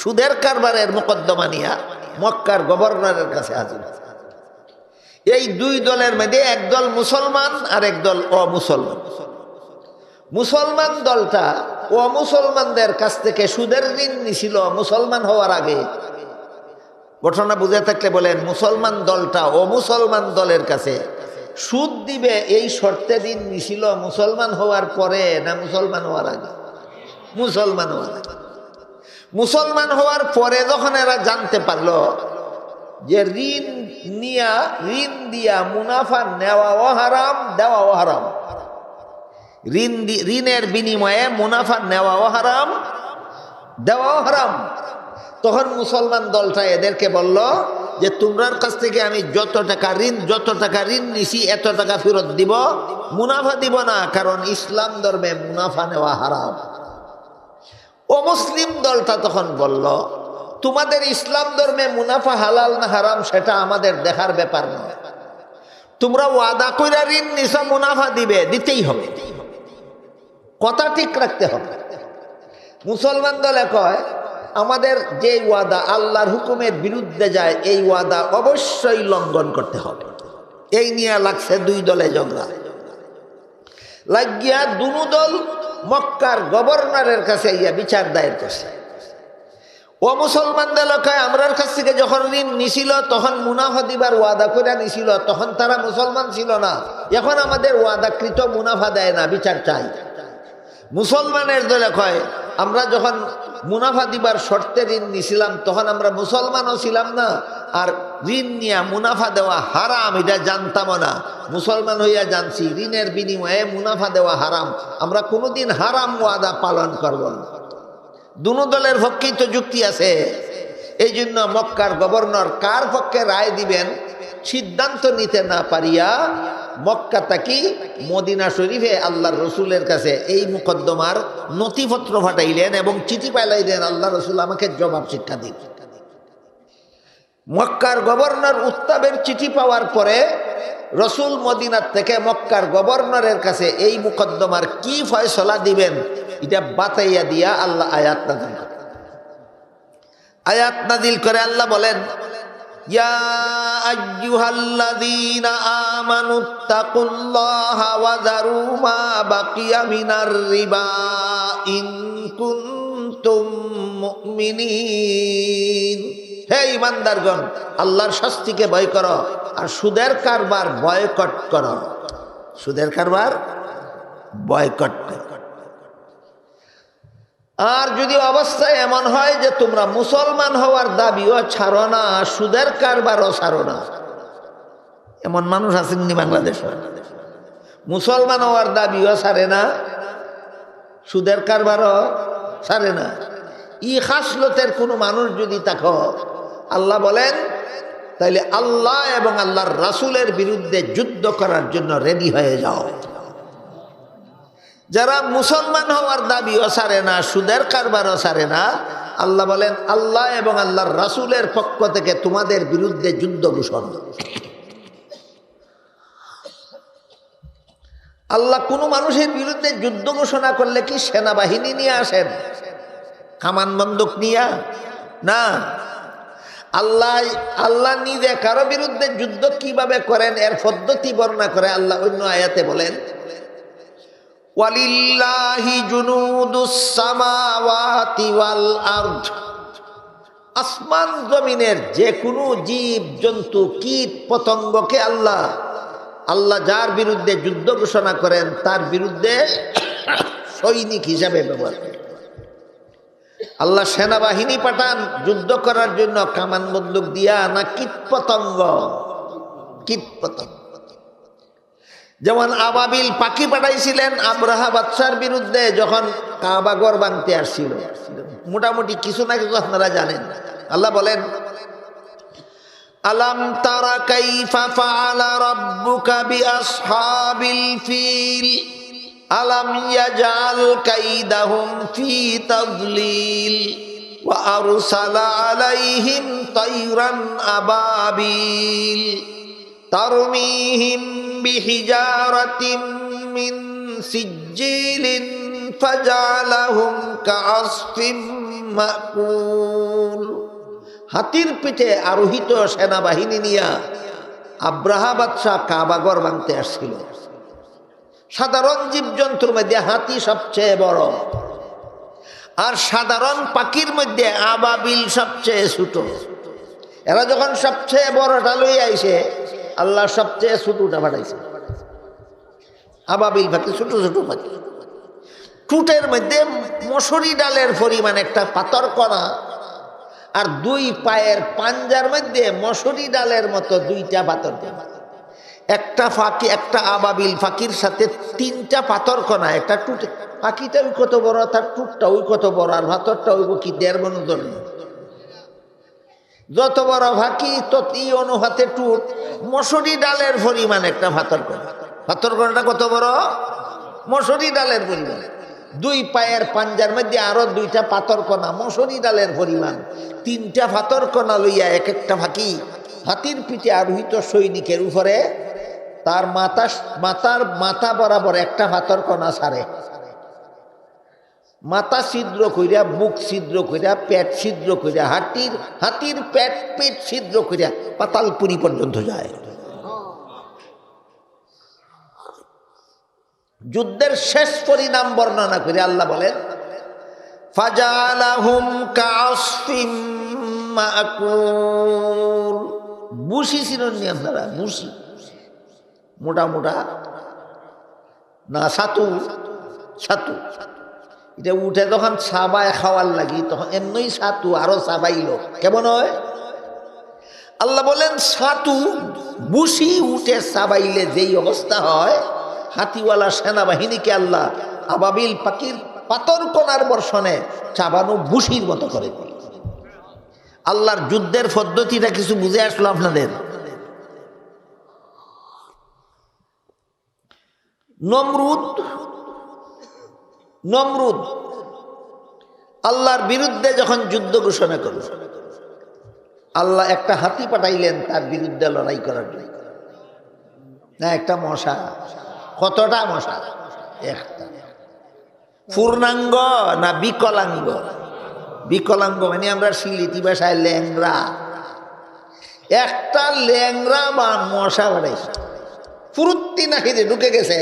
সুদের কারবারের মোকদ্দমা নিয়া মক্কার গভর্নরের কাছে হাজির। এই দুই দলের মধ্যে একদল মুসলমান আর একদল অমুসলমান। মুসলমান দলটা অমুসলমানদের কাছ থেকে সুদের ঋণ নিছিল মুসলমান হওয়ার আগে। ঘটনা বুঝে থাকলে বলেন, মুসলমান দলটা অমুসলমান দলের কাছে সুদ দিবে এই শর্তে ঋণ নিছিল মুসলমান হওয়ার পরে না মুসলমান হওয়ার আগে? মুসলমান হওয়ার আগে। মুসলমান হওয়ার পরে যখন এরা জানতে পারলো যে ঋণ দিয়া মুনাফা নেওয়াও হারাম, দেওয়াও হারাম, ঋণের বিনিময়ে মুনাফা নেওয়াও হারাম, দেওয়াও হারাম, তখন মুসলমান দলটা এদেরকে বলল যে তোমার কাছ থেকে আমি যত টাকা ঋণ নিছি এত টাকা ফেরত দিব, মুনাফা দিব না, কারণ ইসলাম ধর্মে মুনাফা নেওয়া হারাম। অমুসলিম দলটা তখন বলল, তোমাদের ইসলাম ধর্মে মুনাফা হালাল না হারাম সেটা আমাদের দেখার ব্যাপার নয়, তোমরা ওয়াদা কইরা ঋণ নিছো মুনাফা দিবে, দিতেই হবে, কথা ঠিক রাখতে হবে। মুসলমান দলে কয়, আমাদের যে ওয়াদা আল্লাহর হুকুমের বিরুদ্ধে যায় এই ওয়াদা অবশ্যই লঙ্ঘন করতে হবে। এই নিয়ে লাগছে দুই দলে ঝগড়া লাগিয়া দুনো দল মক্কার গভর্নরের কাছে ইয়া বিচার দায়ের করছে। ও মুসলমান দল কয়, আমরার কাছ থেকে যখন ঋণ নিছিল তখন মুনাফা দিবার ওয়াদা করে নিছিল, তখন তারা মুসলমান ছিল না, এখন আমাদের ওয়াদাকৃত মুনাফা দেয় না, বিচার চাই। মুসলমানের দলে কয়, আমরা যখন মুনাফা দিবার শর্তে ঋণ নিছিলাম তখন আমরা মুসলমানও ছিলাম না, আর ঋণ নিয়ে মুনাফা দেওয়া হারাম এটা জানতাম না, মুসলমান হইয়া জানছি ঋণের বিনিময়ে মুনাফা দেওয়া হারাম, আমরা কোনোদিন হারাম ওয়াদা পালন করব না। দুনো দলের পক্ষেই তো যুক্তি আছে। এই জন্য মক্কার গভর্নর কার পক্ষে রায় দিবেন সিদ্ধান্ত নিতে না পারিয়া মক্কা তাকি মদিনা শরীফে আল্লাহর রসুলের কাছে এই মুকদ্দমার নথিপত্র পাঠাইলেন এবং চিঠি পাঠাইলেন, আল্লাহ রসুল আমাকে জবাব শিক্ষা দিন। মক্কার গভর্নর উত্তাবের চিঠি পাওয়ার পরে রসুল মদিনার থেকে মক্কার গভর্নরের কাছে এই মুকদ্দমার কি ফয়সলা দিবেন এটা বাতাইয়া দিয়া আল্লাহ আয়াত নাযিল করে আল্লাহ বলেন, ইয়া আইয়ুহাল্লাযীনা আমানুত্তাকুল্লাহা ওয়া যারু মা বাকিয়া মিনার রিবা ইন কুনতুম মুমিনিন। হে ঈমানদারগণ, আল্লাহর শাস্তিকে ভয় করো আর সুদের কারবার বয়কট করো, সুদের কারবার বয়কট করো। আর যদি অবস্থা এমন হয় যে তোমরা মুসলমান হওয়ার দাবিও ছাড়ো না, সুদের কারবারও ছাড়ো না, এমন মানুষ আছেননি বাংলাদেশে? মুসলমান হওয়ার দাবিও ছাড়ে না, সুদের কারবারও ছাড়ে না, ই খাসলতের কোনো মানুষ যদি থাকো, আল্লাহ বলেন তাইলে আল্লাহ এবং আল্লাহর রাসূলের বিরুদ্ধে যুদ্ধ করার জন্য রেডি হয়ে যাও। যারা মুসলমান হওয়ার দাবিও ছাড়ে না, সুদের কারবারও ছাড়ে না, আল্লাহ বলেন আল্লাহ এবং আল্লাহর রাসূলের পক্ষ থেকে তোমাদের বিরুদ্ধে যুদ্ধ ঘোষণা। আল্লাহ কোনো মানুষের বিরুদ্ধে যুদ্ধ ঘোষণা করলে কি সেনাবাহিনী নিয়ে আসেন, কামান বন্দুক নিয়ে? না, আল্লাহ নিজে কারো বিরুদ্ধে যুদ্ধ কিভাবে করেন এর পদ্ধতি বর্ণনা করে আল্লাহ অন্য আয়াতে বলেন, ওয়ালিল্লাহি জুনুদুস সামাওয়াতি ওয়াল আরদ। আসমান জমিনের যে কোনো জীব জন্তু কীট পতঙ্গকে আল্লাহ যার বিরুদ্ধে যুদ্ধ ঘোষণা করেন তার বিরুদ্ধে সৈনিক হিসাবে ব্যবহার করেন। আল্লাহ সেনাবাহিনী পাঠান যুদ্ধ করার জন্য কামান বন্দুক দিয়া, না কীট পতঙ্গ? যেমন আবাবিল পাখি পাঠাইছিলেন আব্রাহা বাদশার বিরুদ্ধে যখন কাবাগর ভাঙতে আসছিল। মোটামুটি কিছু না কিছু আপনারা জানেন। আল্লাহ বলেন, আলাম তারা কাইফা ফাআলা রাব্বুকা বিআসহাবিল ফিল আলাম ইয়াজআল কাইদাহুম ফি তাদলিল ওয়া আরসালা আলাইহিম তায়রান আবাবিল তারমিহিম বিহিজারাতিন মিন সিজ্জিলিন ফাজআলাহুম কাআসফিম মাকুল। হাতির পিঠে আরোহিত সেনাবাহিনী নিয়ে আব্রাহা বাদশাহ কাবাগর ভাঙতে আসছিল। সাধারণ জীবজন্তুর মধ্যে হাতি সবচেয়ে বড়, আর সাধারণ পাখির মধ্যে আবাবিল সবচেয়ে ছোট। এরা যখন সবচেয়ে বড়টা লই আইছে, আল্লাহ সবচেয়ে ছোটটা পাঠাইছে। আবাবিল পাখি ছোট ছোট পাখি, ঠুটের মধ্যে মসুরি ডালের পরিমাণ একটা পাথর কণা, আর দুই পায়ের পাঞ্জার মধ্যে মসুরি ডালের মতো দুইটা পাথর। একটা আবাবিল পাখির সাথে তিনটা পাথর কণা, একটা টুটে। পাখিটা ওই কত বড়, তার টুটটা ওই কত বড়, আর ভাতরটা ওই কি 1.5 মণ ওজন। যত বড় পাখি ততই অনুপাতে টুট, মসুরি ডালের পরিমাণ একটা পাথর কণা। পাথর কণাটা কত বড়? মসুরি ডালের পরিমাণ। দুই পায়ের পাঞ্জার মধ্যে আরো দুইটা পাথর কণা, মসুরি ডালের পরিমাণ। তিনটা পাথর কণা লইয়া এক একটা পাখি হাতির পিঠে আরোহিত সৈনিকের উপরে তার মাথা বরাবর একটা পাথর কণা ছাড়ে। মাথা ছিদ্র কইরা, বুক ছিদ্র কইরা, পেট ছিদ্র কইরা, হাতির পেট ছিদ্র কইরা পাতালপুরি পর্যন্ত যায়। যুদ্ধের শেষ পরিণাম বর্ণনা করে আল্লাহ বলেন, ফাজালাহুম কাআসফিম মাকুল। বুসি ছিলেন নি আপনারা? বুসি মোটা মোটা না, ছাতু এটা উঠে যখন সাবায় খাওয়ার লাগি তখন এমনই ছাতু আরো চাবাইল। কেমন হয়? আল্লাহ বলেন ছাতু বুসি উঠে চাবাইলে যেই অবস্থা হয়, হাতিওয়ালা সেনাবাহিনীকে আল্লাহ আবাবিল পাখির পাথর কণার বর্ষণে চাবানো বুসির মতো করে। আল্লাহর যুদ্ধের পদ্ধতিটা কিছু বুঝে আসলো আপনাদের? নমরুদ আল্লাহর বিরুদ্ধে যখন যুদ্ধ ঘোষণা করল, আল্লাহ একটা হাতি পাঠাইলেন তার বিরুদ্ধে লড়াই করার জন্য। না, একটা মশা। কতটা মশা? একটা। পূর্ণাঙ্গ না বিকলাঙ্গ? বিকলাঙ্গ মানে আমরা সিলেটি ভাষায় ল্যাংরা। একটা ল্যাংরা বা মশা বাড়াইছে, ফুরুত্তি নাকিতে ঢুকে গেছে,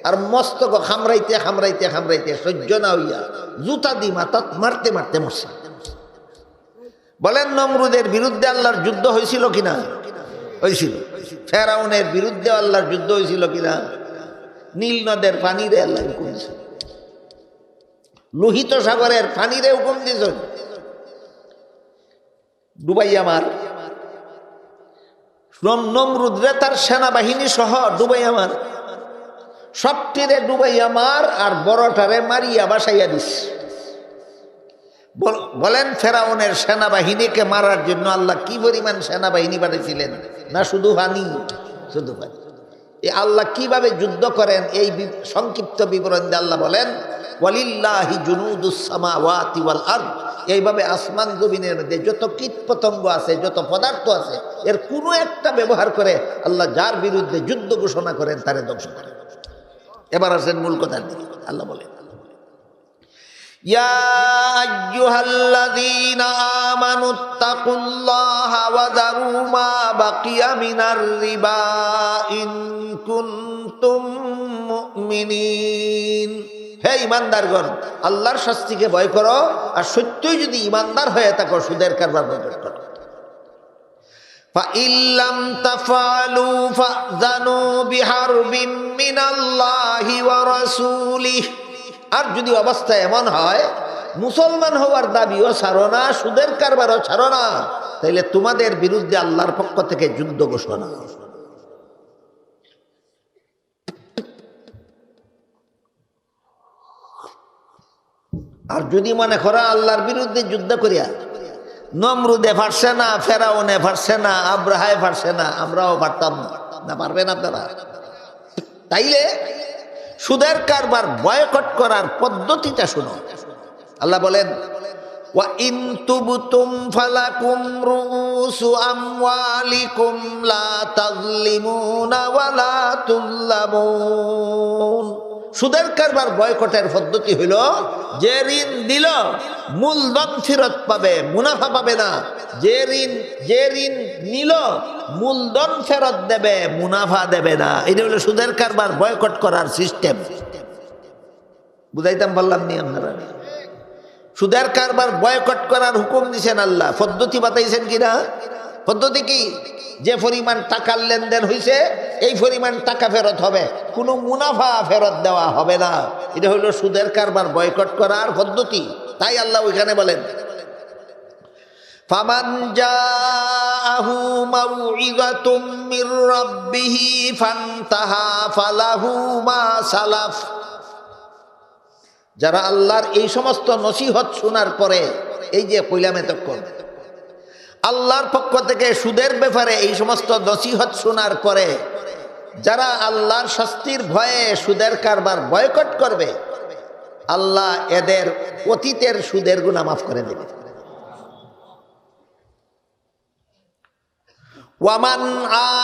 আর মস্তক খামরাইতে সহ্য না হইয়া জুতা দি মাথা মারতে মরছে। বলেন নমরুদের বিরুদ্ধে আল্লাহর যুদ্ধ হয়েছিল কিনা? হয়েছিল। ফেরাউনের বিরুদ্ধে আল্লাহর যুদ্ধ হয়েছিল কিনা? নীল নদের পানিরে আল্লাহ হুকুম দিয়েছে, লোহিত সাগরের পানিরে হুকুম দিয়েছেন ডুবাইয়া মার। নমরুদরে তার সেনাবাহিনী সহ ডুবাইয়া মার, সবটিরে ডুবাইয়া মার, আর বড়টারে মারিয়া বাসাইয়া দিস। বলেন ফেরাউনের সেনাবাহিনীকে মারার জন্য আল্লাহ কি পরিমাণ সেনাবাহিনী পাঠিয়েছিলেন? না শুধু পানি, শুধু পানি। এই আল্লাহ কিভাবে যুদ্ধ করেন এই সংক্ষিপ্ত বিবরণ দিয়ে আল্লাহ বলেন ওয়ালিল্লাহি জুনুদুস সামাওয়াতি ওয়াল আরদ। এইভাবে আসমান জমিনের মধ্যে যত কীট পতঙ্গ আছে, যত পদার্থ আছে, এর কোনো একটা ব্যবহার করে আল্লাহ যার বিরুদ্ধে যুদ্ধ ঘোষণা করেন তারে ধ্বংস করেন। এবার আসেন মূল কথার দিকে। আল্লাহ বলেন ইয়া আইয়ুহাল্লাযীনা আমানুত্তাকুল্লাহা ওয়া যারু মা বাকিয়া মিনার রিবা ইন কুনতুম মুমিনিন। হে ঈমানদারগণ, আল্লাহর শাস্তিকে ভয় করো, আর সত্যই যদি ঈমানদার হয়ে থাকো সুদের কারবার বয়কট করো। فَإِن لَّمْ تَفْعَلُوا فَأْذَنُوا بِحَرْبٍ مِّنَ اللَّهِ وَرَسُولِهِ। আর যদি অবস্থা এমন হয় মুসলমান হওয়ার দাবিও ছাড়ো না, সুদের কারবারও ছাড়ো না, তাইলে তোমাদের বিরুদ্ধে আল্লাহর পক্ষ থেকে যুদ্ধ ঘোষণা। আর যদি মনে করো আল্লাহর বিরুদ্ধে যুদ্ধ করিয়া নমরুদে পারছে না, ফেরাউনে পারছে না, আব্রাহায় পারছে না, আমরাও পারতাম না, পারবেন আপনারা? তাইলে সুদের কারবার বয়কট করার পদ্ধতিটা শুনো। আল্লাহ বলেন ওয়া ইন তুবতুম ফালাকুম রুউসু আমওয়ালিকুম লা তাযলিমুনা ওয়া লা তুযলামুন। সুদের কারবার বয়কটের পদ্ধতি হইল যে ঋণ দিল মূলধন ফেরত পাবে, মুনাফা পাবে না। যে ঋণ নিল মূলধন ফেরত দেবে, মুনাফা দেবে না। এটা হলো সুদের কারবার বয়কট করার সিস্টেম। বুঝাইতাম বললাম নি আপনারা? সুদের কারবার বয়কট করার হুকুম দিয়েছেন আল্লাহ, পদ্ধতি বাতাইছেন কিনা? পদ্ধতি কি? যে পরিমাণ টাকার লেনদেন হয়েছে এই পরিমাণ টাকা ফেরত হবে, কোনো মুনাফা ফেরত দেওয়া হবে না। এটা হলো সুদের কারবার বয়কট করার পদ্ধতি। তাই আল্লাহ ওইখানে বলেন ফামান জাআহু মাউইযাতুম মির রাব্বিহি ফান্তাহা ফালাহু মা সালাফ। যারা আল্লাহর এই সমস্ত নসিহত শোনার পরে, এই যে কইলাম এতক্ষণ আল্লাহর পক্ষ থেকে সুদের ব্যাপারে এই সমস্ত নসিহত শোনার পরে যারা আল্লাহর শাস্তির ভয়ে সুদের কারবার বয়কট করবে, আল্লাহ এদের অতীতের সুদের গুনাহ মাফ করে দেবে। ওয়ামান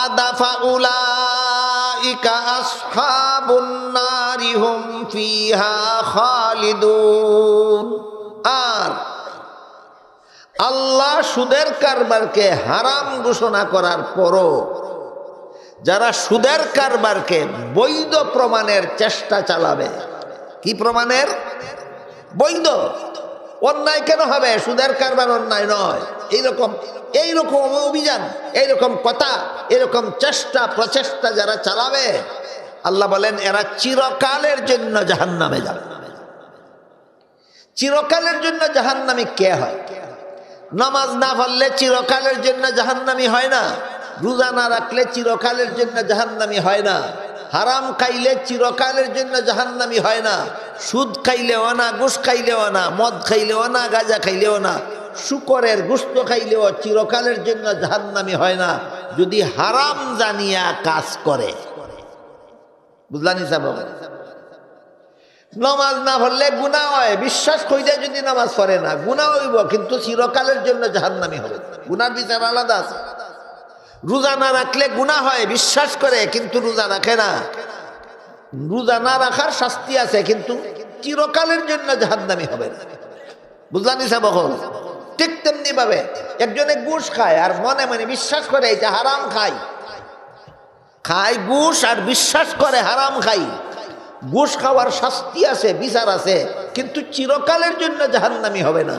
আদা ফাউলাইকা আসহাবুন নারি হুম ফিহা খালিদুন। আর আল্লাহ সুদের কারবারকে হারাম ঘোষণা করার পরও যারা সুদের কারবারকে বৈধ প্রমাণের চেষ্টা চালাবে, কি প্রমাণের? বৈধ। অন্যায় কেন হবে? সুদের কারবার অন্যায় নয়। এইরকম অভিযান, এইরকম কথা, এরকম চেষ্টা প্রচেষ্টা যারা চালাবে, আল্লাহ বলেন এরা চিরকালের জন্য জাহান্নামে যাবে। চিরকালের জন্য জাহান্নামী কে হয়? নামাজ না পড়লে চিরকালের জন্য জাহান্নামী হয় না, রোজা না রাখলে চিরকালের জন্য জাহান্নামী হয় না, হারাম খাইলে চিরকালের জন্য জাহান্নামী হয় না, সুদ খাইলেও না, ঘুষ খাইলেও না, মদ খাইলেও না, গাঁজা খাইলেও না, শুকরের গোশত খাইলেও চিরকালের জন্য জাহান্নামী হয় না, যদি হারাম জানিয়া কাজ করে। বুঝলানি সাহেব? নামাজ না পড়লে গুনাহ হয়, বিশ্বাস কইরা যদি নামাজ পড়ে না গুনাহ হইব, কিন্তু চিরকালের জন্য জাহান্নামী হবে। গুনার বিচার আলাদা আছে। রোজা না রাখলে গুনাহ হয়, বিশ্বাস করে কিন্তু রোজা রাখে না, রোজা না রাখার শাস্তি আছে, কিন্তু চিরকালের জন্য জাহান্নামী হবে না। বুঝলানি সাহেব? ঠিক তেমনি ভাবে একজনে ঘুষ খায় আর মনে মনে বিশ্বাস করে এটা হারাম খায় ঘুষ, আর বিশ্বাস করে হারাম খাই। ঘুষ খাওয়ার শাস্তি আছে, বিচার আছে, কিন্তু চিরকালের জন্য জাহান্নামী হবে না।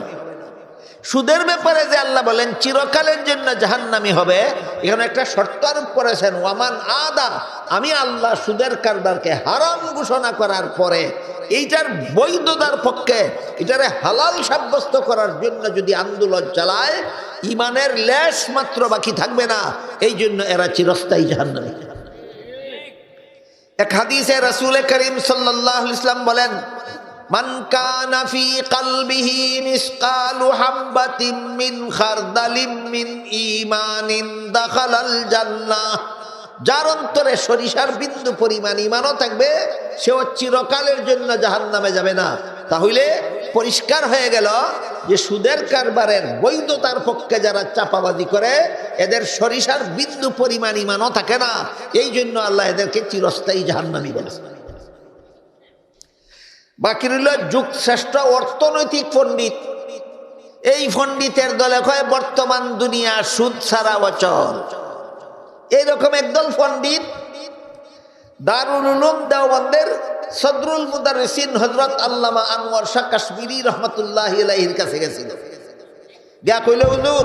সুদের ব্যাপারে যে আল্লাহ বলেন চিরকালের জন্য জাহান্নামী হবে, এখানে একটা শর্ত আরোপ করেছেন, ওয়ামান আদা, আমি আল্লাহ সুদের কারবারকে হারাম ঘোষণা করার পরে এইটার বৈধতার পক্ষে, এটারে হালাল সাব্যস্ত করার জন্য যদি আন্দোলন চালায়, ইমানের লেশ মাত্র বাকি থাকবে না। এই জন্য এরা চিরস্থায়ী জাহান্নামী। এক হাদিসে রাসূল করিম সাল্লাল্লাহু আলাইহি ওয়াসাল্লাম বলেন মান কানা ফি কলবিহি মিসকালু হাববাতিন মিন খারদালিন মিন ঈমানিন দাখালাল জান্নাহ, যার অন্তরে সরিষার বিন্দু পরিমাণ ঈমানও থাকবে সেও চিরকালের জন্য জাহান্নামে যাবে না। তাহলে পরিষ্কার হয়ে গেল যে সুদের কারবারের বৈধতার পক্ষে যারা চাপাবাজি করে এদের সরিষার বিন্দু পরিমাণ ঈমানও থাকে না, এই জন্য আল্লাহ এদেরকে চিরস্থায়ী জাহান্নামী বলেছে। বাকি রইল যুগ শ্রেষ্ঠ অর্থনৈতিক পণ্ডিত। এই পণ্ডিতের দলে কয় বর্তমান দুনিয়া সুদ ছাড়া অচল। এইরকম একদল পণ্ডিত দারুল উলুম দেওবন্দের সদরুল মুদাররিসিন হযরত আল্লামা আনোয়ার শাহ কাশ্মীরি রহমাতুল্লাহি আলাইহির কাছে গেছিল। গিয়া কইল, হুজুর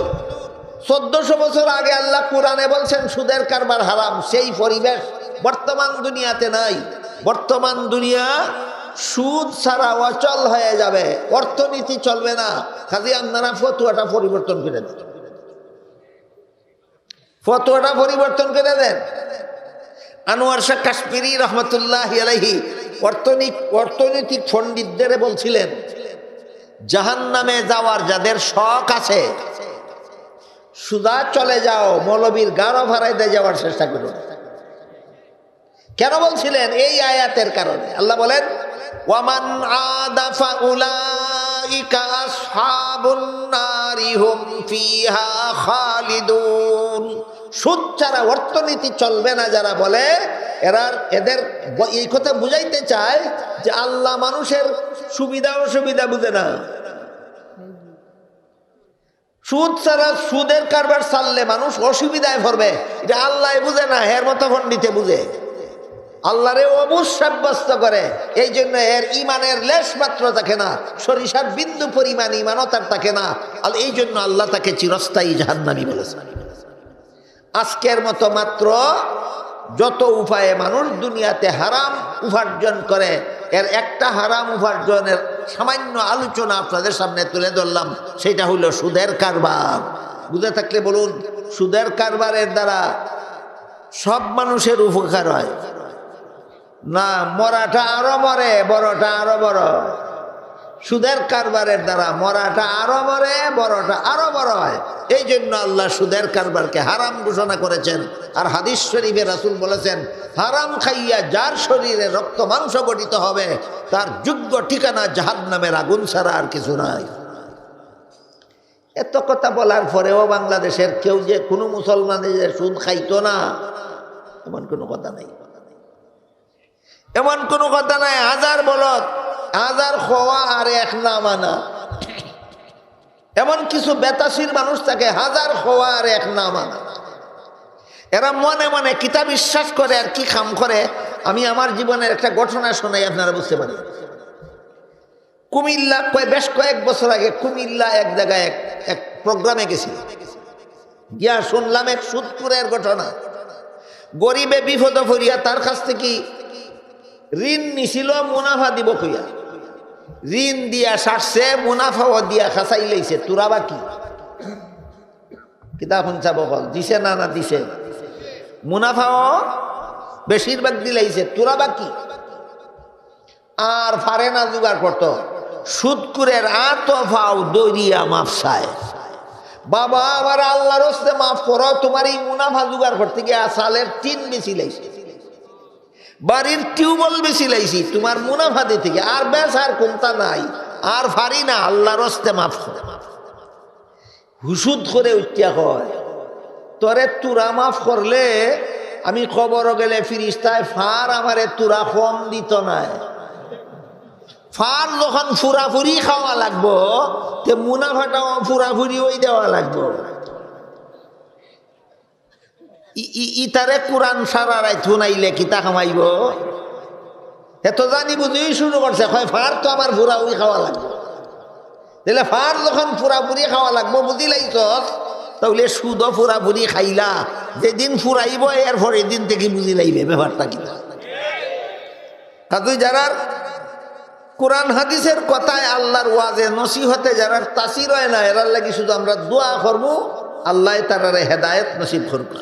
1400 বছর আগে আল্লাহ কোরআনে বলছেন সুদের কারবার হারাম, সেই পরিবেশ বর্তমান দুনিয়াতে নাই। বর্তমান দুনিয়া সুদ ছাড়া অচল হয়ে যাবে, অর্থনীতি চলবে না। কাজে আপনারা ফতোয়াটা পরিবর্তন করে দেন, ফতোয়াটা পরিবর্তন করে দেন। আনোয়ার শাহ কাশ্মীরি রহমতুল্লাহি আলাইহি অর্থনৈতিক পণ্ডিতদের বলছিলেন, জাহান্নামে যাওয়ার যাদের শখ আছে সুদা চলে যাও, মৌলবীর গাঢ় ভাড়াইতে যাওয়ার চেষ্টা করুন। কেন বলছিলেন? এই আয়াতের কারণে। আল্লাহ বলেন, ওয়ামান আদা ফাউলাইকা আসহাবুন নারি হুম ফিহা খালিদুন। সুদ ছাড়া অর্থনীতি চলবে না যারা বলে, এদের এই কথা বুঝাইতে চায় যে আল্লাহ মানুষের সুবিধা অসুবিধা বুঝে না। সুদ ছাড়া সুদের কারবার চাললে মানুষ অসুবিধায় পড়বে, এটা আল্লাহ বুঝে না, এর মতো পণ্ডিতে বুঝে। আল্লাহরে অবুঝ সাব্যস্ত করে, এই জন্য এর ইমানের লেশ মাত্র থাকে না, সরিষার বিন্দু পরিমাণ ইমানও তার থাকে না। আর এই জন্য আল্লাহ তাকে চিরস্থায়ী জাহান্নামী বলেছে। আজকের মতো মাত্র যত উপায়ে মানুষ দুনিয়াতে হারাম উপার্জন করে, এর একটা হারাম উপার্জনের সামান্য আলোচনা আপনাদের সামনে তুলে ধরলাম, সেটা হলো সুদের কারবার। বুঝে থাকলে বলুন, সুদের কারবারের দ্বারা সব মানুষের উপকার হয় না? মরাটা আরো মরে, বড়টা আরো বড়। সুদের কারবারের দ্বারা মরাটা আরো মরে, বড়টা আরো বড় হয়। এই জন্য আল্লাহ সুদের কারবারকে হারাম ঘোষণা করেছেন। আর হাদিস শরীফে রাসূল বলেছেন, হারাম খাইয়া যার শরীরে রক্ত মাংস গঠিত হবে তার যোগ্য ঠিকানা জাহান্নামের আগুন ছাড়া আর কিছু নাই। এত কথা বলার পরেও বাংলাদেশের কেউ যে কোনো মুসলমানের যে সুদ খাইতো না, এমন কোনো কথা নাই, এমন কোনো কথা নাই। হাজার বলত, হাজার খোয়া আর এক না মানা, এমন কিছু বেতাসির মানুষ থাকে, হাজার খোয়া আর এক না মানা। এরা মনে মনে কিতা বিশ্বাস করে আর কি কাম করে। আমি আমার জীবনের একটা ঘটনা শোনাই, আপনারা বুঝতে পারেন। কুমিল্লা বেশ কয়েক বছর আগে কুমিল্লা এক জায়গায় এক প্রোগ্রামে গেছি, গিয়া শুনলাম এক সুদপুরের ঘটনা। গরিবে বিপদ ফরিয়া তার কাছ থেকে ঋণ নিছিল মুনাফা দিব কইয়া, ঋণ দিয়া সারছে, মুনাফাও দিয়া খাসাই লাইছে। তোরা বাকি কিতাব চাব দিছে না না দিছে, মুনাফাও বেশিরভাগ দিলাইছে, তোরা বাকি। আর ফারে না জোগাড় করতো, সুদকুরের আত ফাও দরিয়া মাফ চায়। বাবা আমার আল্লাহর হস্তে মাফ করো, তোমার এই মুনাফা জোগাড় করতে গিয়ে সালের টিন বেশি লাইছে, বাড়ির টিউবওয়েল বেশি লাইছি, তোমার মুনাফা দিতে গিয়ে আর বেশ আর কোনটা নাই, আর ফারি না, আল্লাহর হস্তে মাফ করে। হুসুদ করে উঠিয়া কয়, তোরে তুরা মাফ করলে আমি খবর গেলে ফিরিস্তায় ফার আমারে তুরা কম দিত নাই। ফার যখন ফুরাফুরি খাওয়া লাগবো, তে মুনাফাটাও ফুরাফুরি ওই দেওয়া লাগবো। ইতারে কোরআন সারা রায় থুনাইলে কিতা খামাইব, এত জানি বুঝি শুরু করছে। হয় ফার তো আমার ফুরাফুরি খাওয়া লাগবে, তাহলে ফার যখন ফুরাফুরি খাওয়া লাগবো বুঝি লাইছ, তাহলে সুদও ফুরাফুরি খাইলা, যেদিন ফুরাইব এর পরে দিন থেকে বুঝি লাইবে ব্যাপারটা কিনা। তুই যারা কোরআন হাদিসের কথায় আল্লাহর ওয়াজে নসিহতে যারা তাসির হয় না, এরার লাগি শুধু আমরা দোয়া করবো, আল্লাহ তারারে হেদায়েত নসিব করবে।